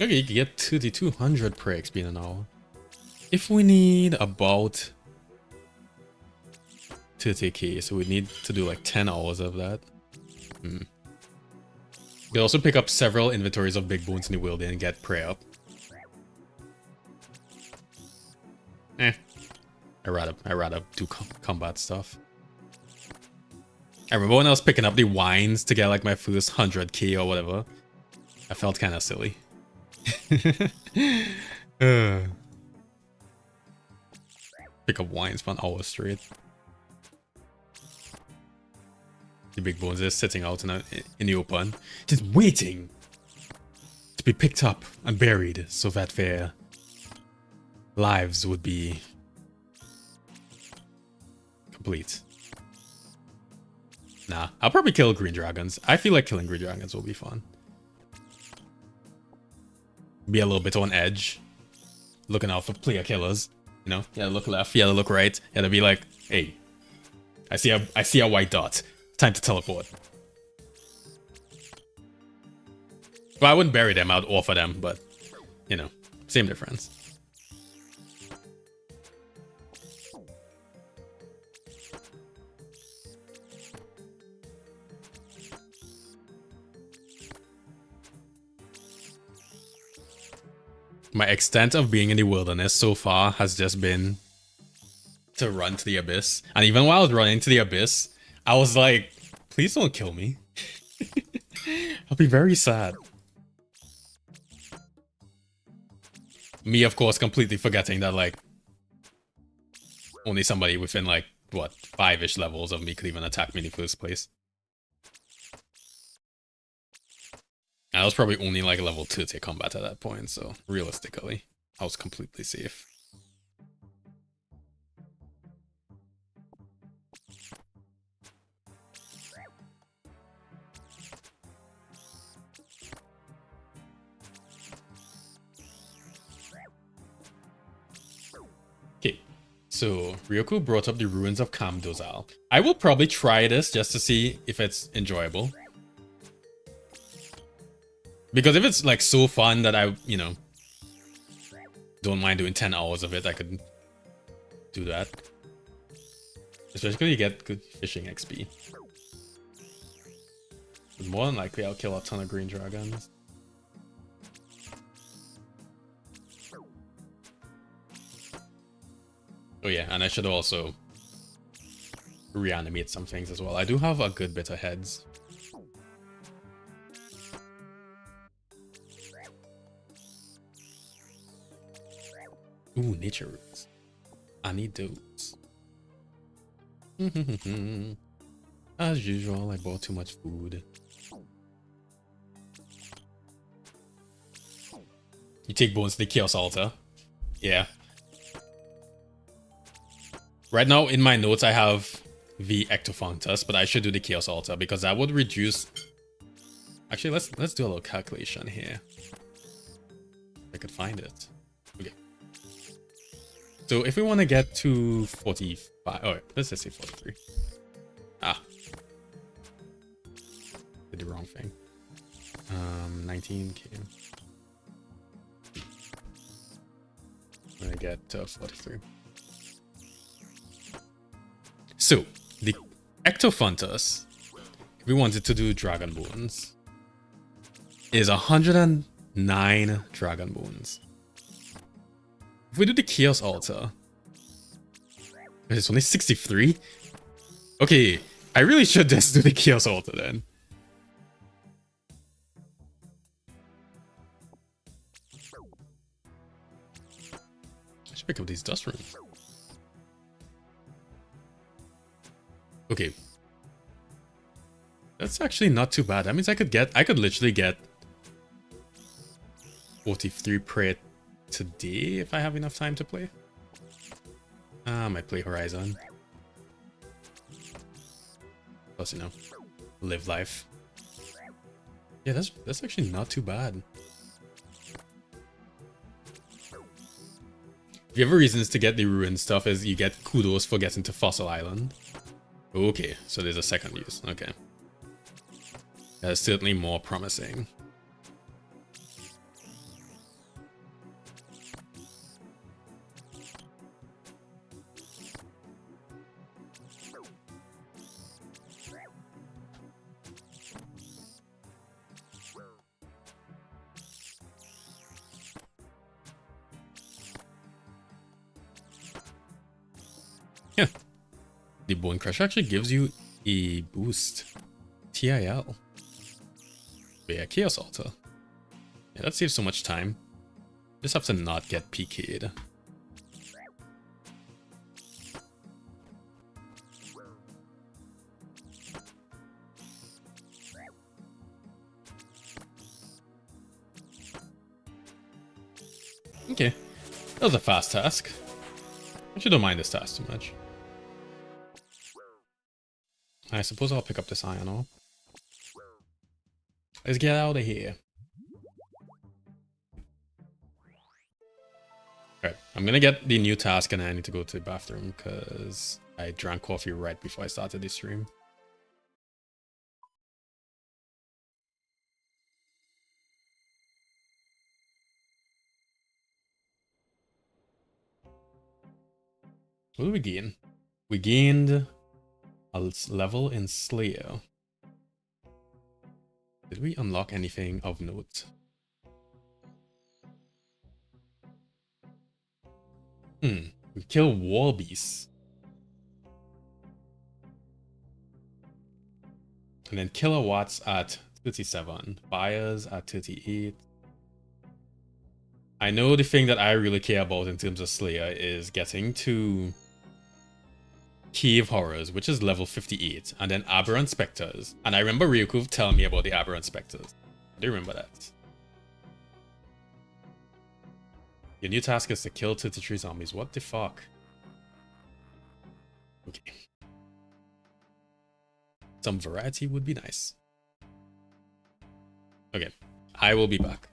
Okay, you can get 3200 per XP in an hour. If we need about 30k, so we need to do like 10 hours of that. You can also pick up several inventories of big bones in the world and get prey up. I rather do combat stuff. I remember when I was picking up the wines to get like my first 100k or whatever. I felt kind of silly. Pick up wines for an hour straight. The big bones are sitting out in the open, just waiting to be picked up and buried so that their lives would be complete. Nah, I'll probably kill green dragons. I feel like killing green dragons will be fun. Be a little bit on edge, looking out for player killers. You know, you gotta look left, you gotta look right. You gotta be like, hey, I see a white dot. Time to teleport. Well, I wouldn't bury them, I'd offer them, but you know, same difference. My extent of being in the wilderness so far has just been to run to the abyss. And even while I was running to the abyss, I was like, please don't kill me. I'll be very sad. Me, of course, completely forgetting that, like, only somebody within, like, what, 5-ish levels of me could even attack me in the first place. I was probably only like level 2 to combat at that point, so realistically, I was completely safe. Okay, so Ryoku brought up the ruins of Kamdozal. I will probably try this just to see if it's enjoyable. Because if it's like so fun that I, you know, don't mind doing 10 hours of it, I could do that. Especially because you get good fishing XP. But more than likely, I'll kill a ton of green dragons. Oh yeah, and I should also reanimate some things as well. I do have a good bit of heads. Ooh, nature roots. I need those. As usual, I bought too much food. You take bones to the chaos altar. Yeah. Right now, in my notes, I have the Ectofunctus, but I should do the chaos altar because that would reduce Actually, let's do a little calculation here. If I could find it. Okay. So if we want to get to 45, oh, let's just say 43. Ah, did the wrong thing. 19k. I'm gonna get 43. So the Ectophontus, if we wanted to do Dragon Bones, is 109 Dragon Bones. If we do the Chaos Altar, it's only 63. Okay, I really should just do the Chaos Altar then. I should pick up these dust runes. Okay. That's actually not too bad. That means I could literally get 43 prayer today if I have enough time to play. I might play Horizon. Plus, you know, live life. Yeah, that's actually not too bad. The other reasons to get the ruin stuff is you get kudos for getting to Fossil Island. Okay, so there's a second use. Okay. That's certainly more promising. Yeah. The Bone Crusher actually gives you a boost. TIL. But yeah, Chaos Altar. Yeah, that saves so much time. Just have to not get PK'd. Okay. That was a fast task. I actually don't mind this task too much. I suppose I'll pick up this iron ore. Let's get out of here. Alright, I'm gonna get the new task and I need to go to the bathroom because I drank coffee right before I started this stream. What did we gain? We gained a level in Slayer. Did we unlock anything of note? We kill wall beasts. And then kilowatts at 37. Fires at 38. I know the thing that I really care about in terms of Slayer is getting to Cave Horrors, which is level 58, and then Aberrant Spectres. And I remember Ryukov telling me about the Aberrant Spectres. I do remember that. Your new task is to kill 33 zombies. What the fuck? Okay. Some variety would be nice. Okay. I will be back.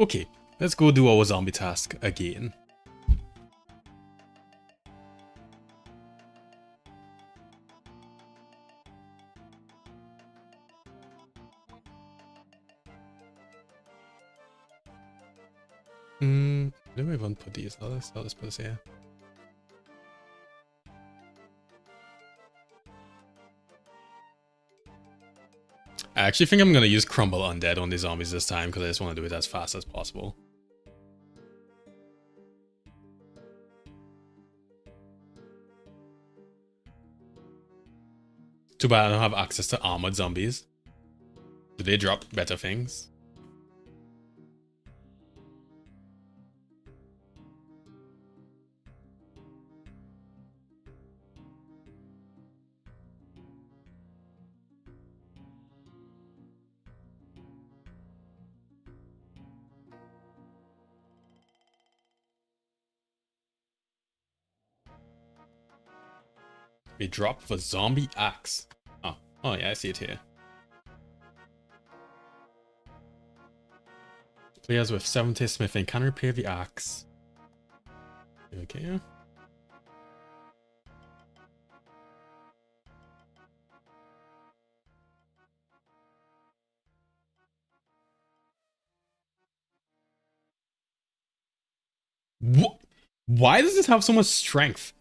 Okay, let's go do our zombie task again. Let me even put these. I'll just put this here. I actually think I'm gonna use Crumble Undead on the zombies this time because I just want to do it as fast as possible. Too bad I don't have access to armored zombies. Do they drop better things? They drop for zombie axe. Oh yeah, I see it here. Players with 70 smithing can repair the axe. Okay. What? Why does this have so much strength?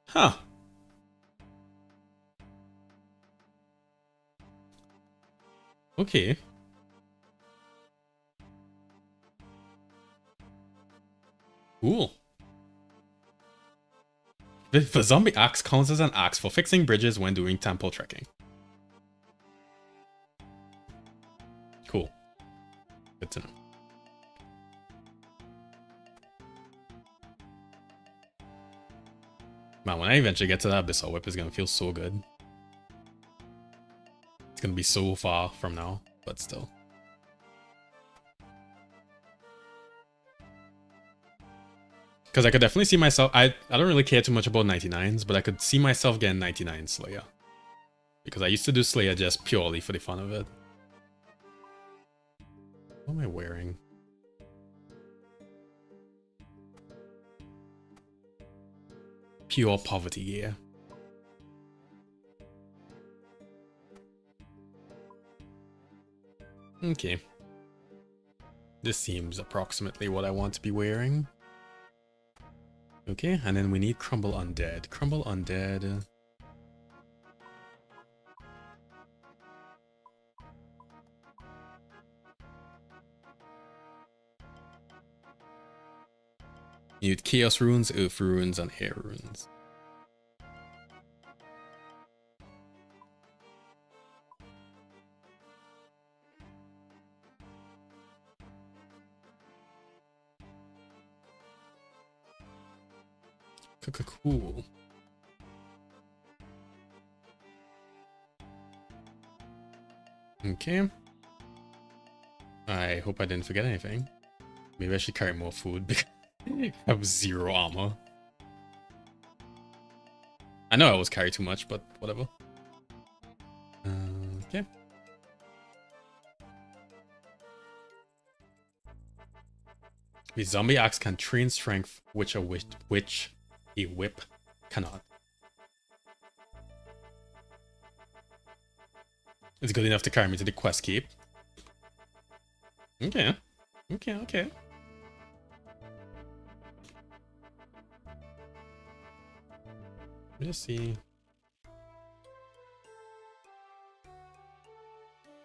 Huh. Okay. Cool. The zombie axe counts as an axe for fixing bridges when doing temple trekking. Cool. Good to know. Man, when I eventually get to that Abyssal Whip, it's gonna feel so good. It's gonna be so far from now, but still. Because I could definitely see myself... I don't really care too much about 99s, but I could see myself getting 99 Slayer. Because I used to do Slayer just purely for the fun of it. What am I wearing? Pure poverty gear. Okay. This seems approximately what I want to be wearing. Okay, and then we need Crumble Undead. Crumble Undead. You need Chaos Runes, Earth Runes, and Air Runes. Cool. Okay. I hope I didn't forget anything. Maybe I should carry more food because I have 0 armor. I know I always carry too much, but whatever. Okay. The zombie axe can train strength, which a whip cannot. It's good enough to carry me to the quest keep. Okay. Okay. Let me just see.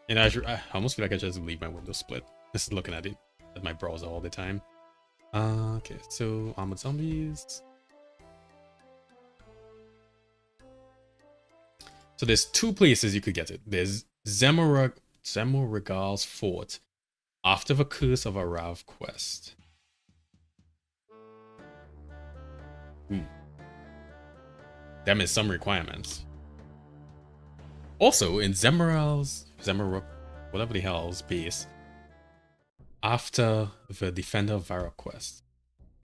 And I almost feel like I just leave my window split. Just looking at it, at my browser all the time. Okay, so armored zombies. So there's 2 places you could get it. There's Zemuragal's Fort after the Curse of Arav quest. Them is some requirements. Also, in Zemuruk, whatever the hell's base, after the Defender of Varrock quest.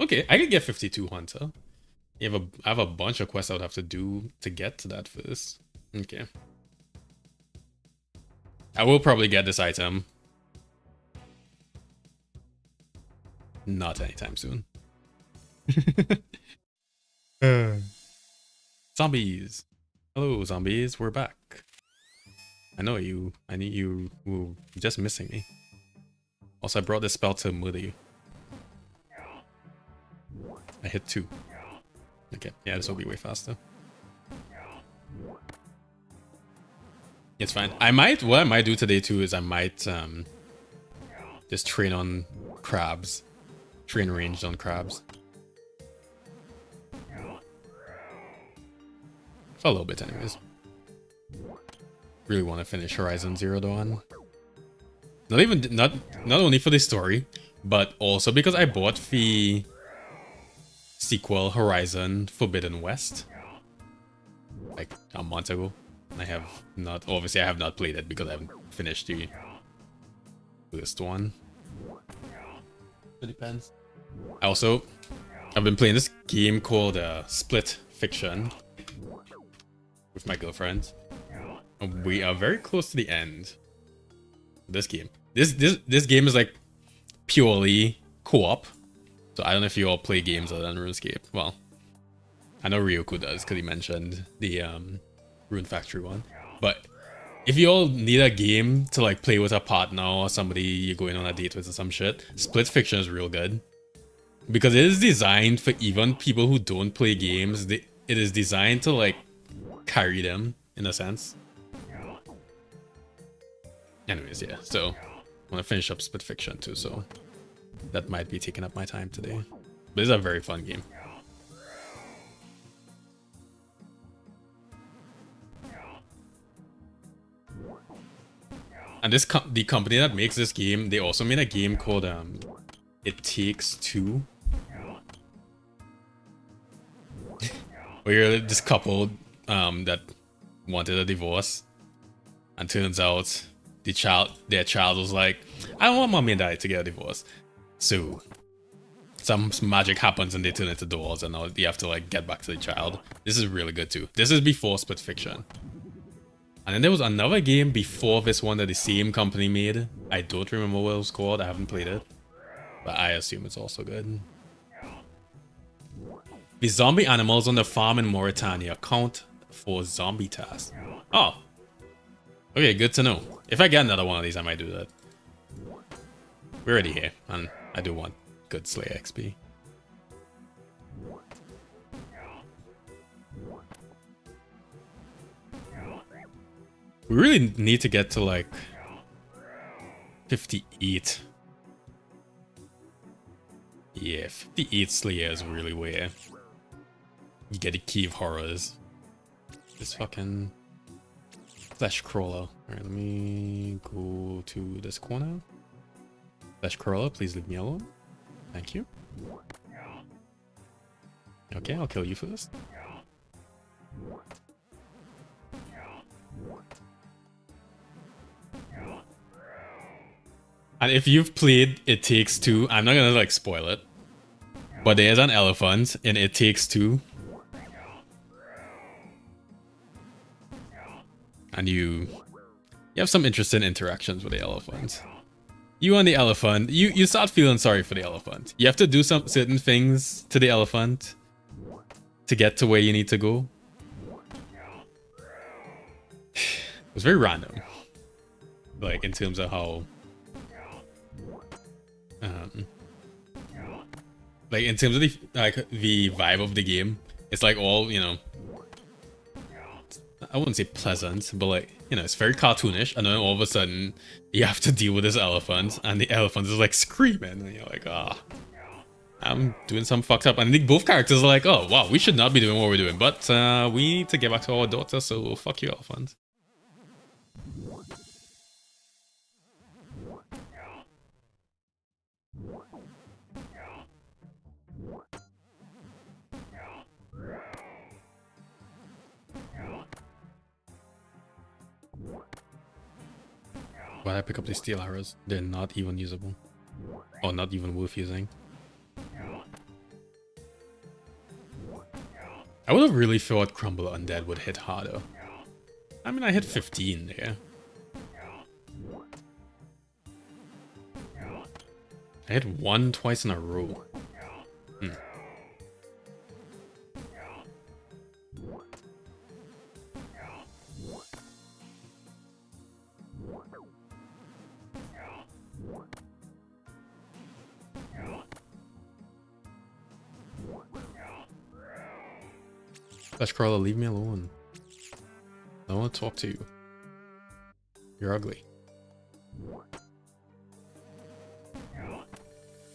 Okay, I could get 52 Hunter. I have a bunch of quests I would have to do to get to that first. Okay. I will probably get this item. Not anytime soon. Zombies. Hello, zombies. We're back. I know you. I need you. Were just missing me. Also, I brought this spell to murder you. I hit 2. Okay, yeah, this will be way faster. It's fine. What I might do today too is I might just train on crabs. Train ranged on crabs. For a little bit anyways. Really want to finish Horizon Zero Dawn. Not only for the story, but also because I bought the sequel Horizon Forbidden West like a month ago. I have not played it because I haven't finished the first one. It depends. I've been playing this game called Split Fiction with my girlfriend. And we are very close to the end of this game. This game is like purely co-op. So I don't know if you all play games other than RuneScape. Well, I know Ryoko does because he mentioned the Rune Factory one. But if you all need a game to like play with a partner or somebody you're going on a date with or some shit, Split Fiction is real good. Because it is designed for even people who don't play games. It is designed to like carry them in a sense. Anyways, yeah, so I want to finish up Split Fiction too, so that might be taking up my time today. But it's a very fun game. And the company that makes this game, they also made a game called It Takes Two. Where you're this couple that wanted a divorce, and turns out their child was like, I don't want mommy and daddy to get a divorce. So some magic happens and they turn into dolls, and now you have to like get back to the child. This is really good too. This is before Split Fiction. And then there was another game before this one that the same company made. I don't remember what it was called. I haven't played it, but I assume it's also good. The zombie animals on the farm in Mauritania count for zombie tasks. Oh. Okay, good to know. If I get another one of these, I might do that. We're already here, and I do want good Slayer XP. We really need to get to like 58. Yeah, 58 Slayer is really where you get the key of horrors. This fucking flesh crawler. Alright, let me go to this corner. Flesh crawler, please leave me alone. Thank you. Okay, I'll kill you first. And if you've played It Takes Two, I'm not gonna like spoil it, but there's an elephant in It Takes Two. And you have some interesting interactions with the elephant. You and the elephant, you start feeling sorry for the elephant. You have to do some certain things to the elephant to get to where you need to go. It was very random. Like in terms of how like in terms of the vibe of the game, it's like all, you know, I wouldn't say pleasant, but like, you know, it's very cartoonish, and then all of a sudden you have to deal with this elephant, and the elephant is like screaming, and you're like, ah, I'm doing some fucked up. And I think both characters are like, oh wow, we should not be doing what we're doing, but we need to get back to our daughter, so fuck you, elephant. Why did I pick up these steel arrows? They're not even usable. Or not even worth using. I would have really thought Crumble Undead would hit harder. I mean, I hit 15 there. I hit 1 twice in a row. Fleshcrawler, leave me alone. I don't want to talk to you. You're ugly.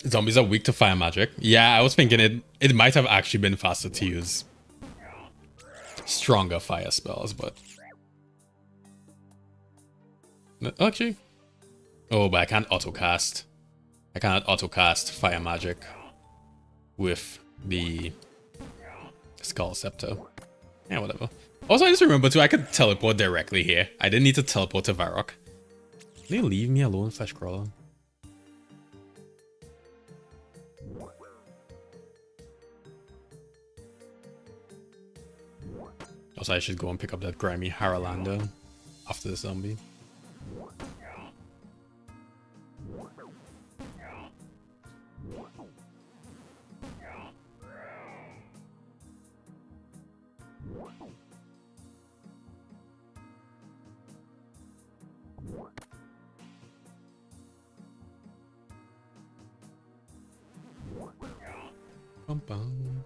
Zombies are weak to fire magic. Yeah, I was thinking it might have actually been faster to use stronger fire spells, but... Actually... Oh, but I can't autocast. I cannot autocast fire magic with the Skull Scepter. Yeah, whatever. Also, I just remember too, I could teleport directly here. I didn't need to teleport to Varrock. Can you leave me alone, Fleshcrawler? Also, I should go and pick up that grimy Haralander after the zombie. Bum bum.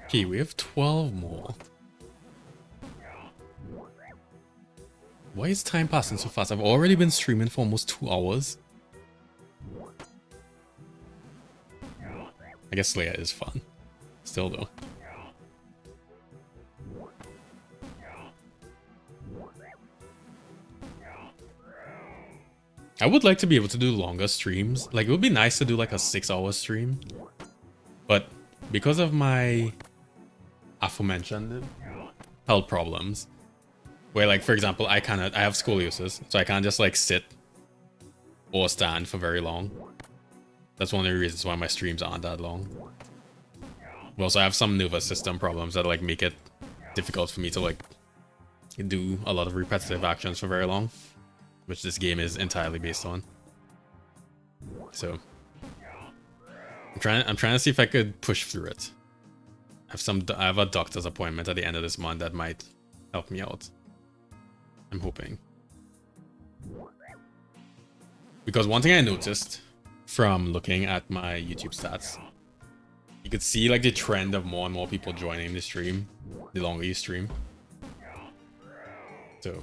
Okay, we have 12 more. Why is time passing so fast? I've already been streaming for almost 2 hours. I guess Slayer is fun. Still though. I would like to be able to do longer streams. Like, it would be nice to do like a 6-hour stream. But because of my aforementioned health problems, where like, for example, I have scoliosis, so I can't just like sit or stand for very long. That's one of the reasons why my streams aren't that long. But also I have some nervous system problems that like make it difficult for me to like do a lot of repetitive actions for very long, which this game is entirely based on. So I'm trying to see if I could push through it. I have a doctor's appointment at the end of this month that might help me out. I'm hoping. Because one thing I noticed from looking at my YouTube stats, you could see like the trend of more and more people joining the stream the longer you stream. So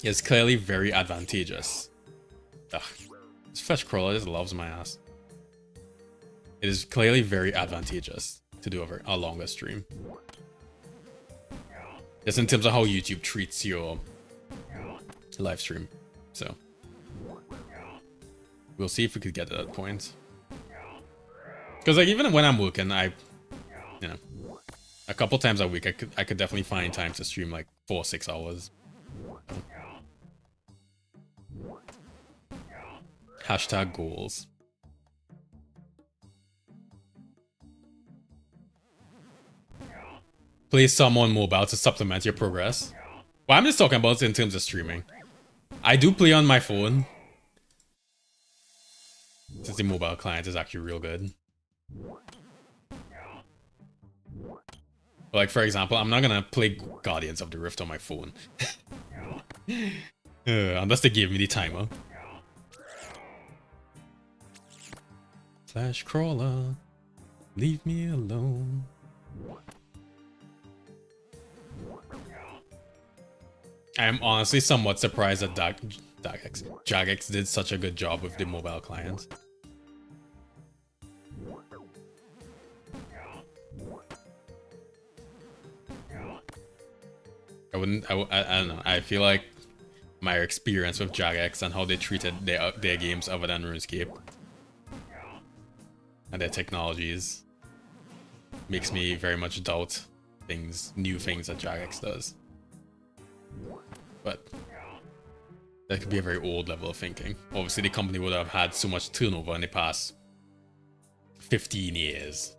it's clearly very advantageous. Ugh, this Fleshcrawler just loves my ass. It is clearly very advantageous to do a longer stream. Just in terms of how YouTube treats your live stream. So we'll see if we could get to that point. Because like even when I'm working, you know, a couple times a week, I could definitely find time to stream like 4-6 hours. Hashtag goals. Play some on mobile to supplement your progress. Well, I'm just talking about it in terms of streaming. I do play on my phone, since the mobile client is actually real good. But like, for example, I'm not gonna play Guardians of the Rift on my phone. Unless they give me the timer. Fleshcrawler, leave me alone. I am honestly somewhat surprised that Jagex did such a good job with the mobile client. I don't know. I feel like my experience with Jagex and how they treated their games other than RuneScape and their technologies makes me very much doubt new things that Jagex does. But that could be a very old level of thinking. Obviously, the company would have had so much turnover in the past 15 years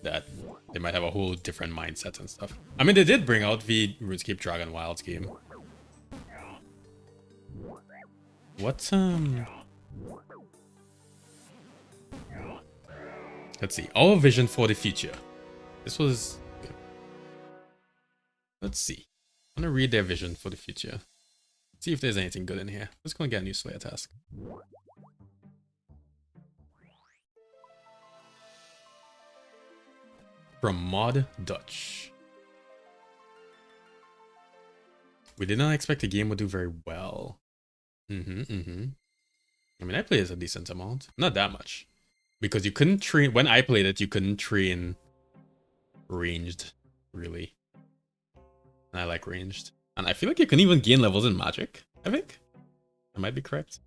that they might have a whole different mindset and stuff. I mean, they did bring out the RuneScape Dragon Wilds game. What, let's see. Our vision for the future. This was... Let's see. I'm gonna read their vision for the future. See if there's anything good in here. Let's go and get a new Slayer task. From Mod Dutch. We did not expect the game would do very well. I mean, I played a decent amount. Not that much. Because you couldn't train... When I played it, you couldn't train ranged, really. And I like ranged. And I feel like you can even gain levels in Magic, I think. I might be correct.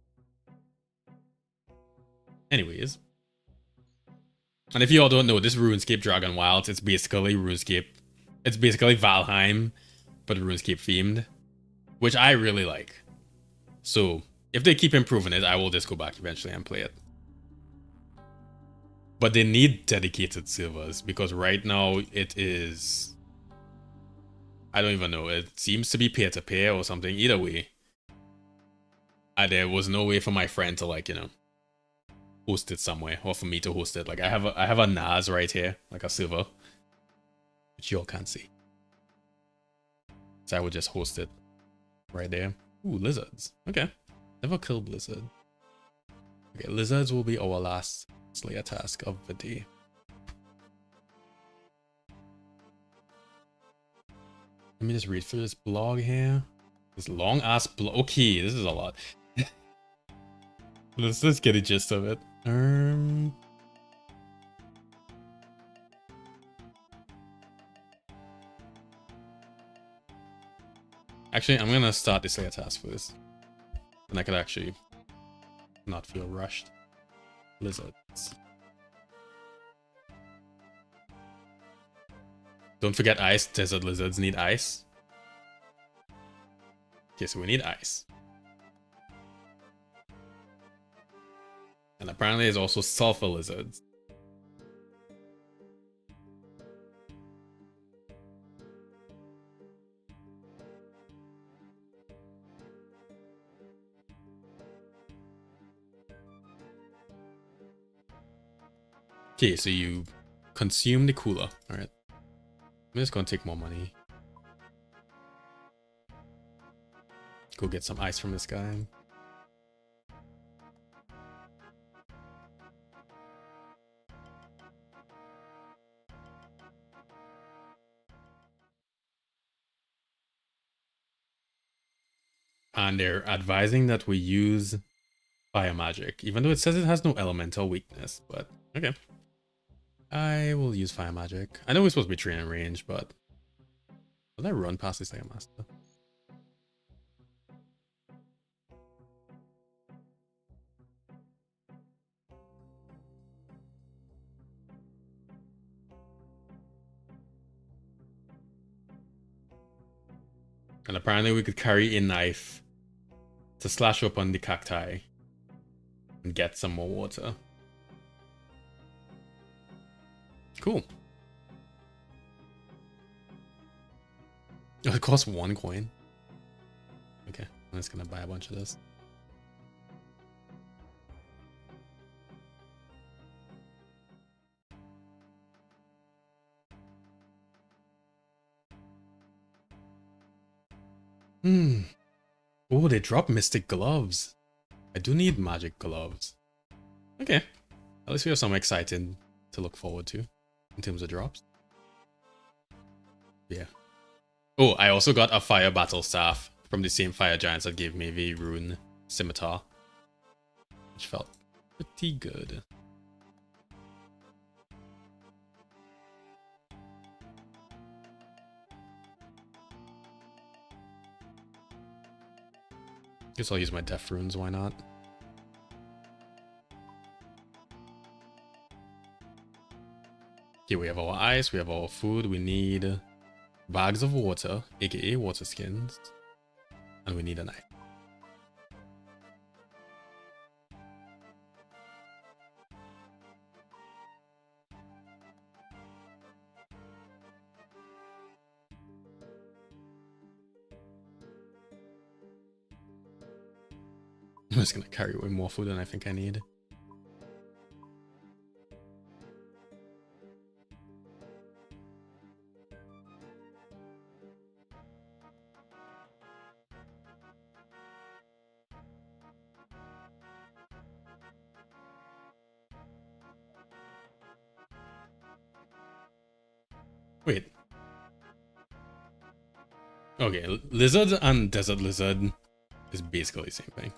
Anyways. And if you all don't know, this RuneScape Dragon Wilds, it's basically RuneScape. It's basically Valheim, but RuneScape themed. Which I really like. So, if they keep improving it, I will just go back eventually and play it. But they need dedicated servers, because right now it is... I don't even know. It seems to be peer-to-peer or something. Either way. There was no way for my friend to, like, you know, host it somewhere, or for me to host it. Like, I have a NAS right here, like a server, which y'all can't see. So I would just host it right there. Ooh, lizards. Okay. Never killed lizard. Okay, lizards will be our last Slayer task of the day. Let me just read through this blog here. This long ass blog. Okay, this is a lot. Let's just get a gist of it. Actually, I'm gonna start the Slayer task first. And I could actually not feel rushed. Lizards. Don't forget ice. Desert lizards need ice. Okay, so we need ice. And apparently there's also sulfur lizards. Okay, so you consume the cooler. Alright. I'm just gonna take more money. Go get some ice from this guy. And they're advising that we use fire magic, even though it says it has no elemental weakness, but okay. I will use fire magic. I know we're supposed to be training range, but will I run past this like a master? And apparently we could carry a knife to slash up on the cacti and get some more water. Cool. Oh, it costs 1 coin. Okay, I'm just gonna buy a bunch of this. Oh, they drop mystic gloves. I do need magic gloves. Okay. At least we have something exciting to look forward to in terms of drops. Yeah. Oh, I also got a fire battle staff from the same fire giants that gave me the rune scimitar, which felt pretty good. Guess I'll use my death runes, why not? Okay, we have our ice, we have our food, we need bags of water, aka water skins, and we need a knife. I'm just gonna carry away more food than I think I need. Wait. Okay, lizard and desert lizard is basically the same thing.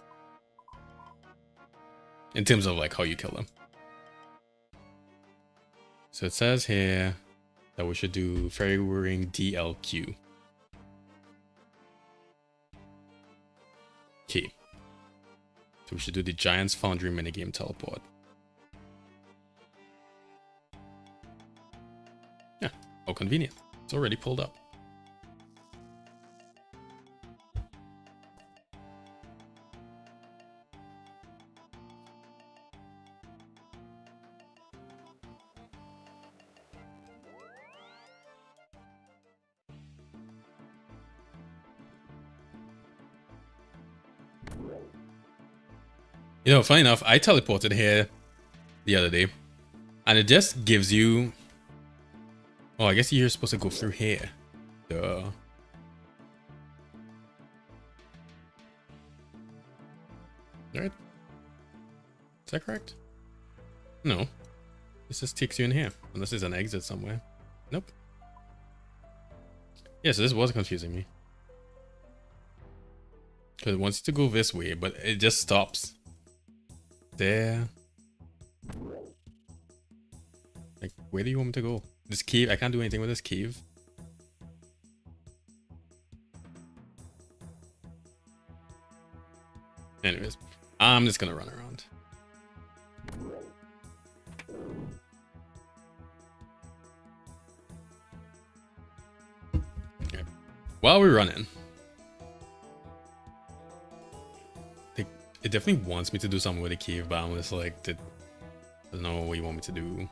In terms of like how you kill them. So it says here that we should do fairy ring DLQ. Okay. So we should do the Giant's Foundry minigame teleport. Yeah, how convenient. It's already pulled up. You know, funny enough, I teleported here the other day, and it just gives you... Oh, I guess you're supposed to go through here. Duh. Right? Is that correct? No. This just takes you in here, unless there's an exit somewhere. Nope. Yeah, so this was confusing me. Because it wants you to go this way, but it just stops. There. Like, where do you want me to go? This cave, I can't do anything with this cave. Anyways, I'm just gonna run around. Okay. While we're running, it definitely wants me to do something with the cave, but I'm just like, I don't know what you want me to do.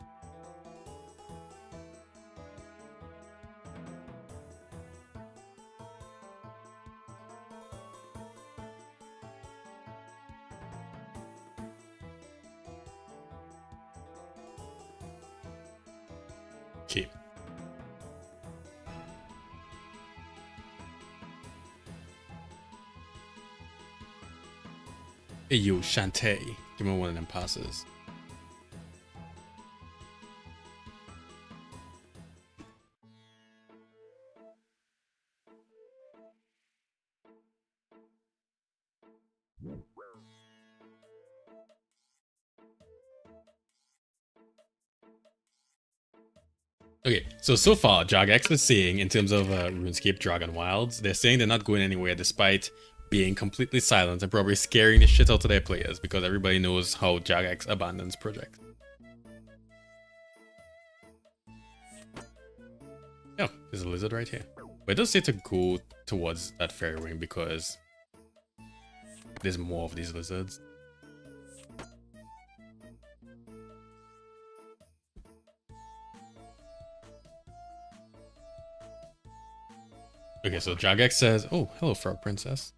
Okay. Hey yo, Shantae. Give me one of them passes. Okay, so far, Jagex is saying, in terms of RuneScape Dragon Wilds, they're saying they're not going anywhere despite being completely silent and probably scaring the shit out of their players because everybody knows how Jagex abandons projects. Oh, there's a lizard right here. But it does say to go towards that fairy ring because there's more of these lizards. Okay, so Jagex says, oh, hello, Frog Princess.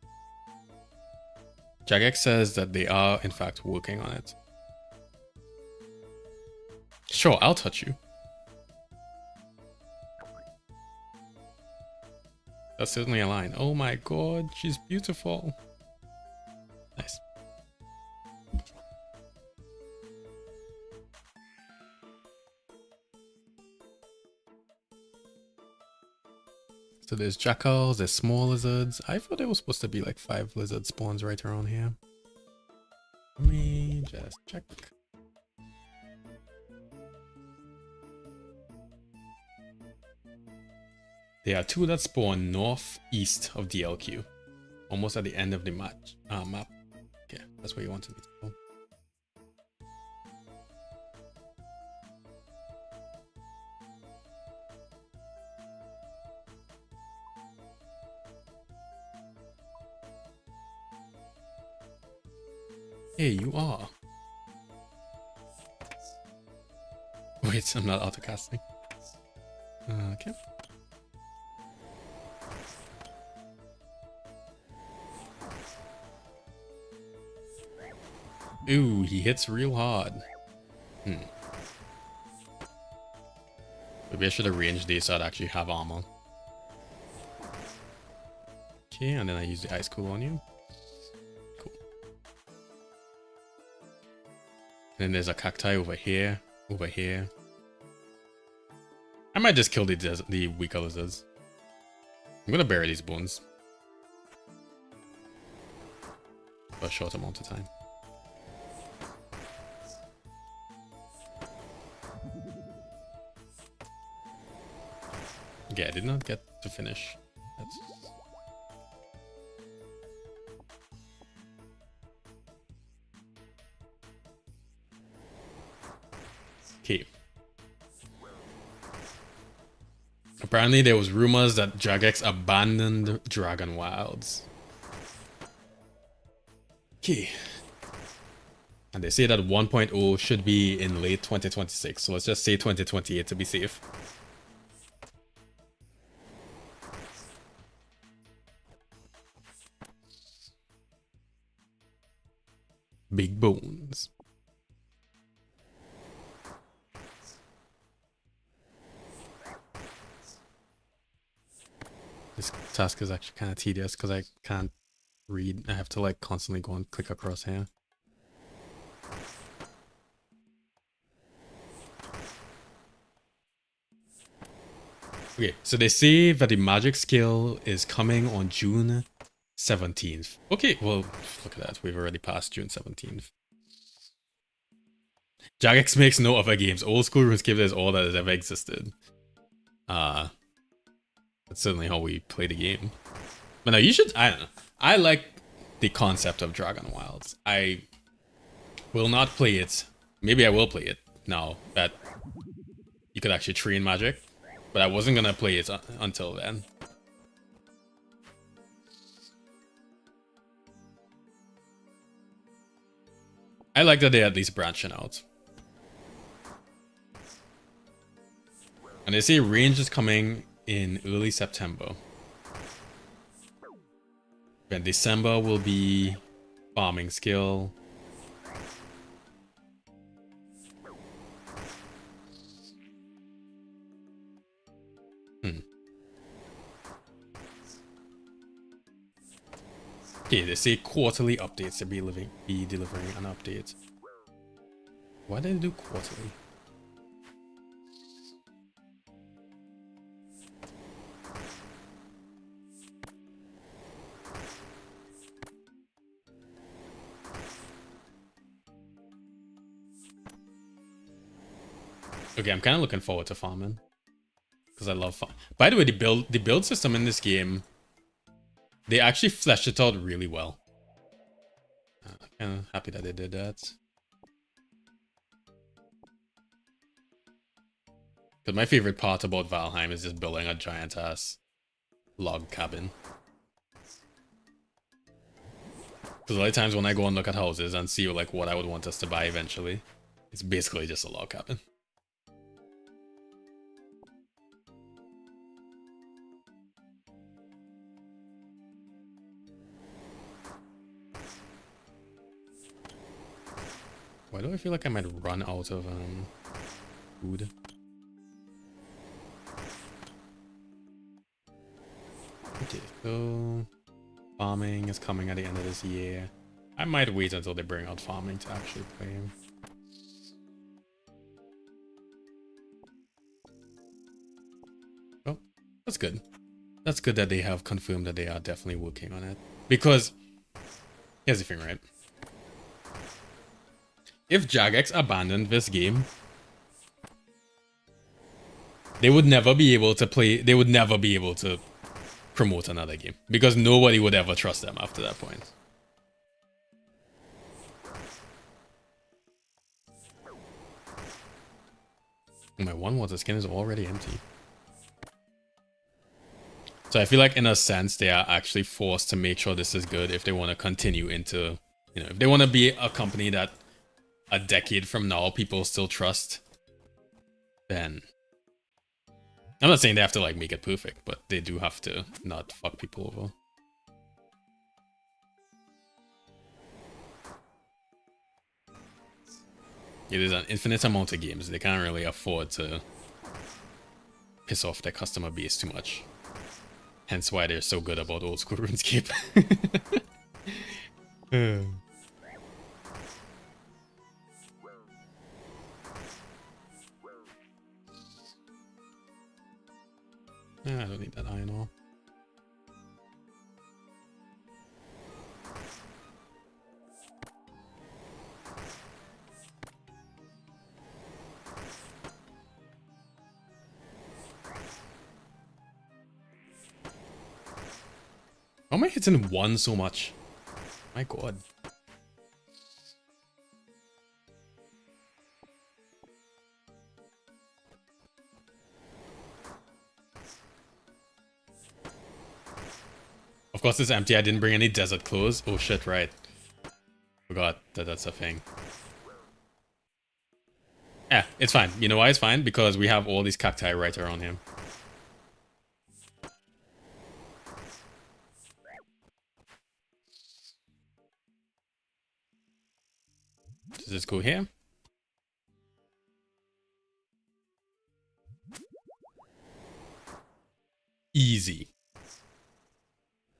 Jagex says that they are, in fact, working on it. Sure, I'll touch you. That's certainly a line. Oh my god, she's beautiful. Nice. So there's jackals, there's small lizards. I thought there was supposed to be like 5 lizard spawns right around here. Let me just check. There are 2 that spawn northeast of DLQ. Almost at the end of the map. Okay, that's where you wanted me to go. Hey, you are. Wait, I'm not autocasting. Okay. Ooh, he hits real hard. Maybe I should have ranged these so I'd actually have armor. Okay, and then I use the ice cool on you. Cool. And then there's a cacti over here, over here. I might just kill the weaker lizards. I'm gonna bury these bones for a short amount of time. Yeah, I did not get to finish. That's... Okay. Apparently there was rumors that Jagex abandoned Dragon Wilds. Okay. And they say that 1.0 should be in late 2026, so let's just say 2028 to be safe. Big bones. This task is actually kind of tedious because I can't read. I have to like constantly go and click across here. Okay, so they say that the magic skill is coming on June 17th. Okay, well, look at that. We've already passed June 17th. Jagex makes no other games. Old school RuneScape is all that has ever existed. That's certainly how we play the game. But no, you should, I don't know. I like the concept of Dragon Wilds. I will not play it. Maybe I will play it now that you could actually train magic. But I wasn't gonna play it until then. I like that they're at least branching out. And they say range is coming in early September. Then December will be farming skill. Okay, they say quarterly updates to be delivering an update. Why did they do quarterly? Okay, I'm kind of looking forward to farming because I love farm. By the way, the build system in this game, they actually fleshed it out really well. I'm kind of happy that they did that. Because my favorite part about Valheim is just building a giant ass log cabin. Because a lot of times when I go and look at houses and see like what I would want us to buy eventually, it's basically just a log cabin. Why do I feel like I might run out of food? Okay, so farming is coming at the end of this year. I might wait until they bring out farming to actually play him. Oh, that's good. That's good that they have confirmed that they are definitely working on it. Because, here's the thing, right? If Jagex abandoned this game, they would never be able to play, they would never be able to promote another game. Because nobody would ever trust them after that point. My one water skin is already empty. So I feel like in a sense they are actually forced to make sure this is good if they want to continue into You know, if they want to be a company that a decade from now people still trust, then I'm not saying they have to like make it perfect, but they do have to not fuck people over. It is an infinite amount of games. They can't really afford to piss off their customer base too much. Hence why they're so good about old school RuneScape. I don't need that iron ore. Why am I hitting one so much? My god. Of course it's empty. I didn't bring any desert clothes. Oh shit, right. Forgot that that's a thing. Yeah, it's fine. You know why it's fine? Because we have all these cacti right around him. Does this go here? Easy.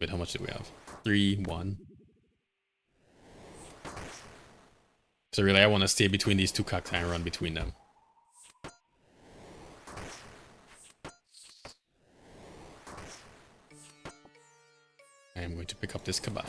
Wait, how much do we have? 3, 1. So really, I want to stay between these two cacti and run between them. I am going to pick up this kebab.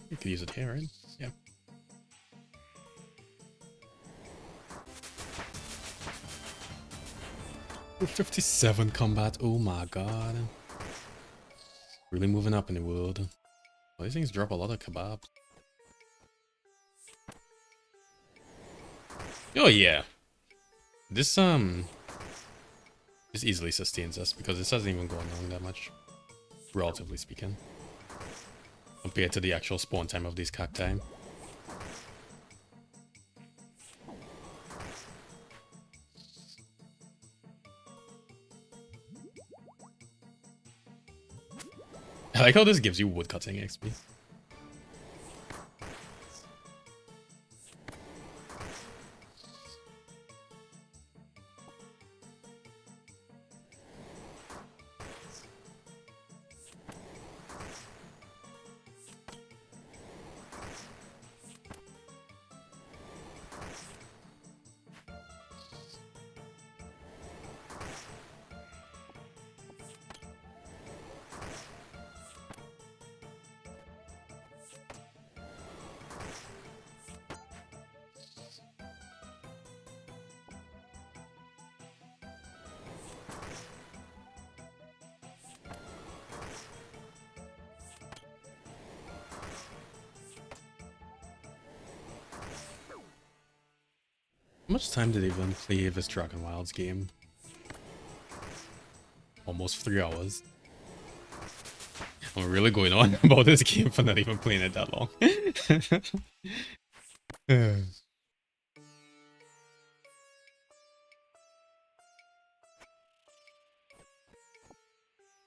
You could use it here, right? Yeah. We're 57 combat. Oh my god. Really moving up in the world. Well, these things drop a lot of kebabs. Oh yeah. This easily sustains us because this hasn't even gone long that much. Relatively speaking. Compared to the actual spawn time of these cacti. I like how this gives you woodcutting XP. How much time did even play this Dragon Wilds game? Almost 3 hours. I'm really going on about this game for not even playing it that long.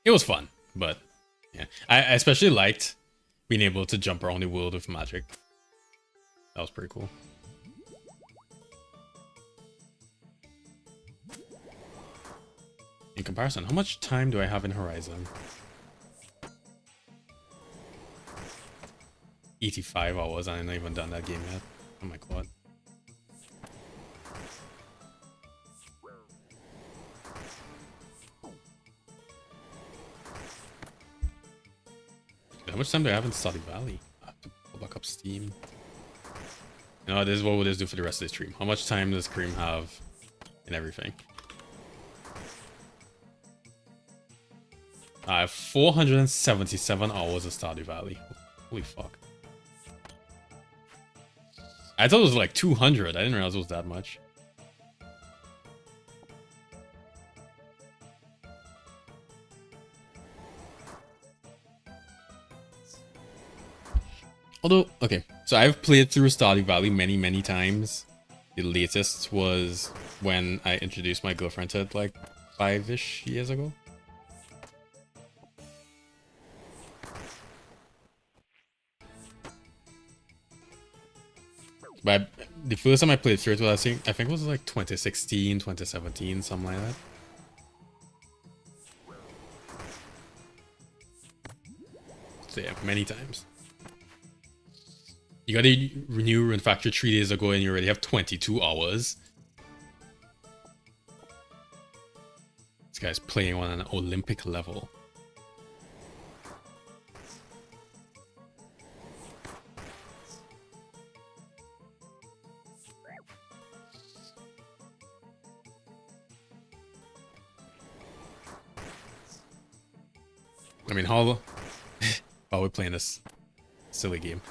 It was fun, but yeah. I especially liked being able to jump around the world with magic. That was pretty cool. In comparison, how much time do I have in Horizon? 85 hours, and I've not even done that game yet. Oh my god. How much time do I have in Stardew Valley? I have to pull back up Steam. You know, this is what will this do for the rest of the stream. How much time does Cream have in everything? I have 477 hours of Stardew Valley. Holy fuck. I thought it was like 200. I didn't realize it was that much. Although, okay, so I've played through Stardew Valley many, many times. The latest was when I introduced my girlfriend to it like 5-ish years ago. But the first time I played through it was, I think it was like 2016, 2017, something like that. So yeah, many times. You got a renew Rune Factory 3 days ago and you already have 22 hours. This guy's playing on an Olympic level. I mean, how are we playing this silly game?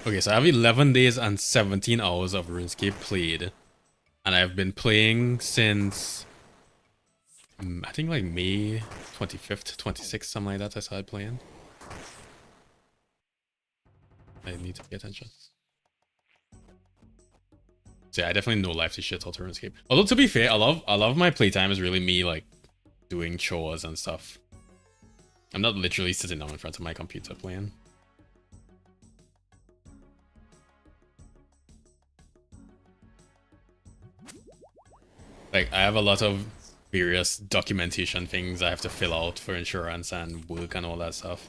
Okay, so I have 11 days and 17 hours of RuneScape played. And I've been playing since, I think like May 25th, 26th, something like that I started playing. I need to pay attention. So yeah, I definitely know life to shit out to RuneScape. Although to be fair, I love my playtime is really me like doing chores and stuff. I'm not literally sitting down in front of my computer playing. Like, I have a lot of various documentation things I have to fill out for insurance and work and all that stuff.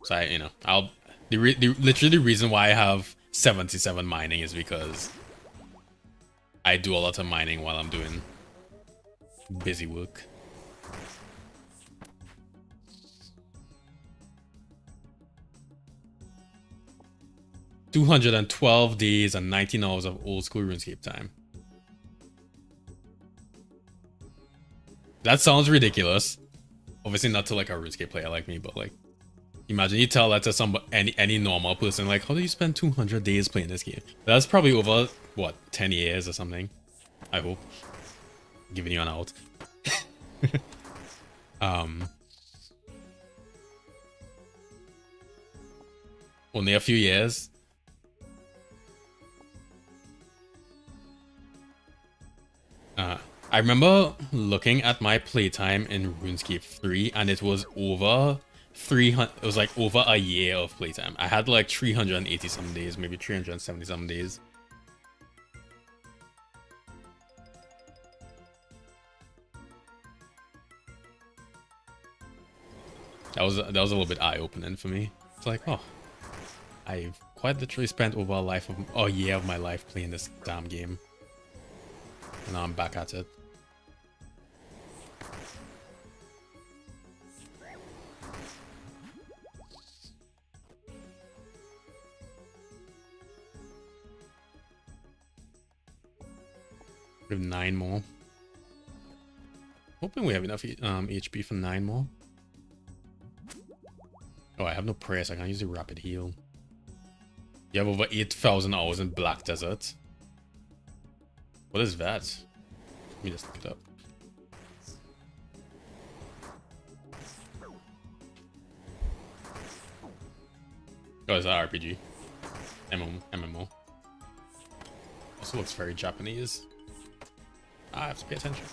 So literally the reason why I have 77 mining is because I do a lot of mining while I'm doing busy work. $212 days and 19 hours of old school RuneScape time. That sounds ridiculous. Obviously not to like a RuneScape player like me, but like, imagine you tell that to any normal person, like, how do you spend 200 days playing this game? That's probably over, what, 10 years or something? I hope. Giving you an out. Only a few years. I remember looking at my playtime in RuneScape 3 and it was over 300, it was like over a year of playtime. I had like 380 some days, maybe 370 some days. That was a little bit eye-opening for me. It's like, oh, I've quite literally spent over a year of my life playing this damn game. And now I'm back at it. We have 9 more. Hoping we have enough HP for 9 more. Oh, I have no prayer, so I can't use the rapid heal. You have over 8,000 hours in Black Desert. What is that? Let me just look it up. Oh, it's an RPG. MMO. Also looks very Japanese. I have to pay attention.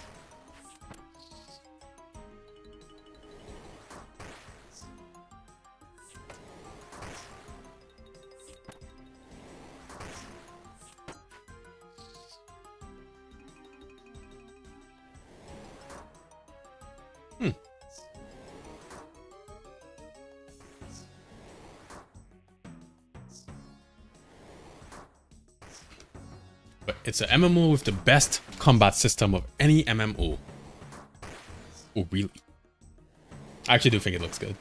But it's an MMO with the best combat system of any MMO. Oh, really? I actually do think it looks good.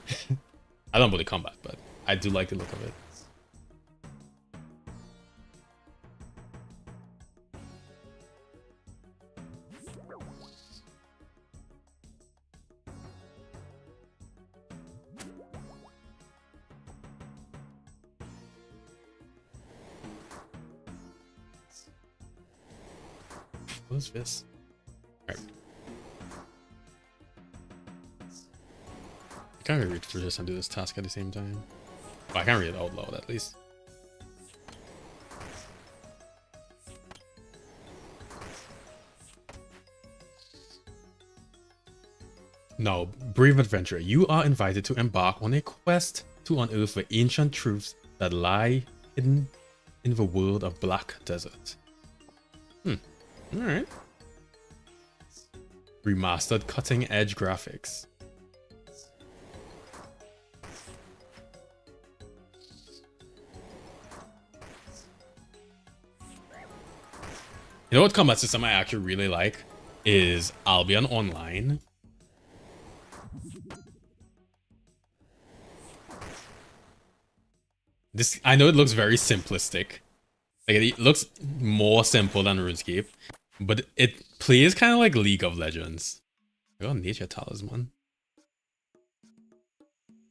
I don't believe combat, but I do like the look of it. What is this? All right. I can't really read through this and do this task at the same time. Well, I can't read it out loud at least. Now, brave adventurer, you are invited to embark on a quest to unearth the ancient truths that lie hidden in the world of Black Desert. Alright. Remastered cutting-edge graphics. You know what combat system I actually really like is Albion Online. This, I know it looks very simplistic. Like, it looks more simple than RuneScape, but it plays kind of like League of Legends. I got Nature Talisman.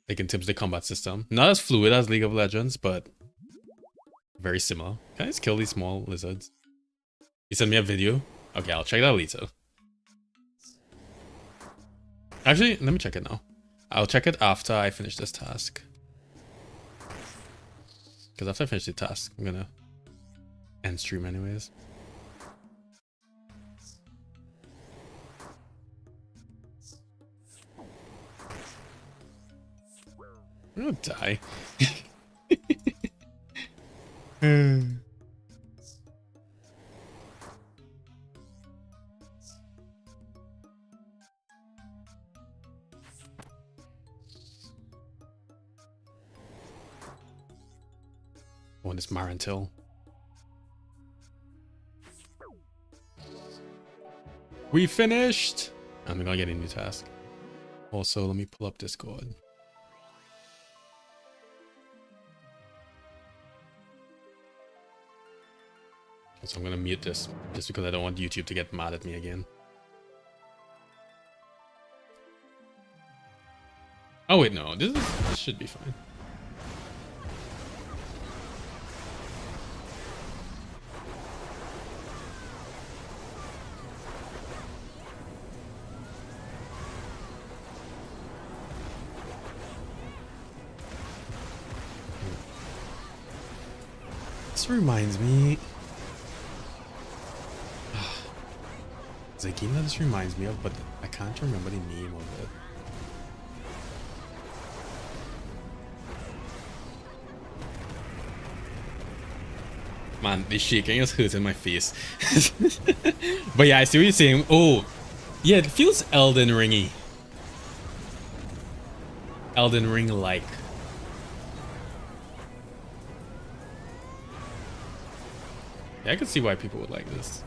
Like in terms of the combat system. Not as fluid as League of Legends, but very similar. Can I just kill these small lizards? You sent me a video? Okay, I'll check that later. Actually, let me check it now. I'll check it after I finish this task. Because after I finish the task, I'm gonna end stream anyways. I'm gonna die. Oh, this Marantil. We finished! I'm gonna get a new task. Also, let me pull up Discord. So I'm gonna mute this just because I don't want YouTube to get mad at me again. Oh wait, no, this should be fine. This reminds me. There's a game that this reminds me of, but I can't remember the name of it. Man, the shaking is hurting my face. But yeah, I see what you're saying. Oh, yeah, it feels Elden Ringy. Elden Ring like. Yeah, I can see why people would like this.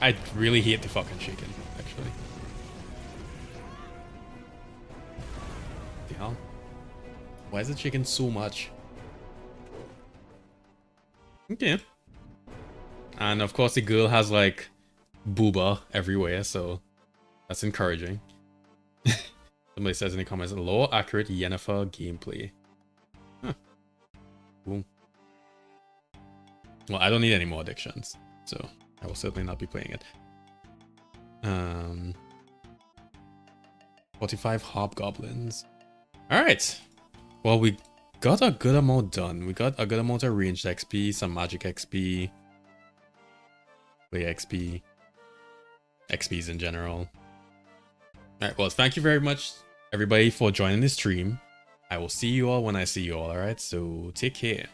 I really hate the fucking chicken, actually. The hell? Why is the chicken so much? Okay. And of course the girl has like booba everywhere, so that's encouraging. Somebody says in the comments, low accurate Yennefer gameplay. Huh. Cool. Well, I don't need any more addictions, so I will certainly not be playing it. 45 hobgoblins. Alright. Well, we got a good amount done. We got a good amount of ranged XP, some magic XP, play XP, XPs in general. Alright, well, thank you very much, everybody, for joining this stream. I will see you all when I see you all, alright? So, take care.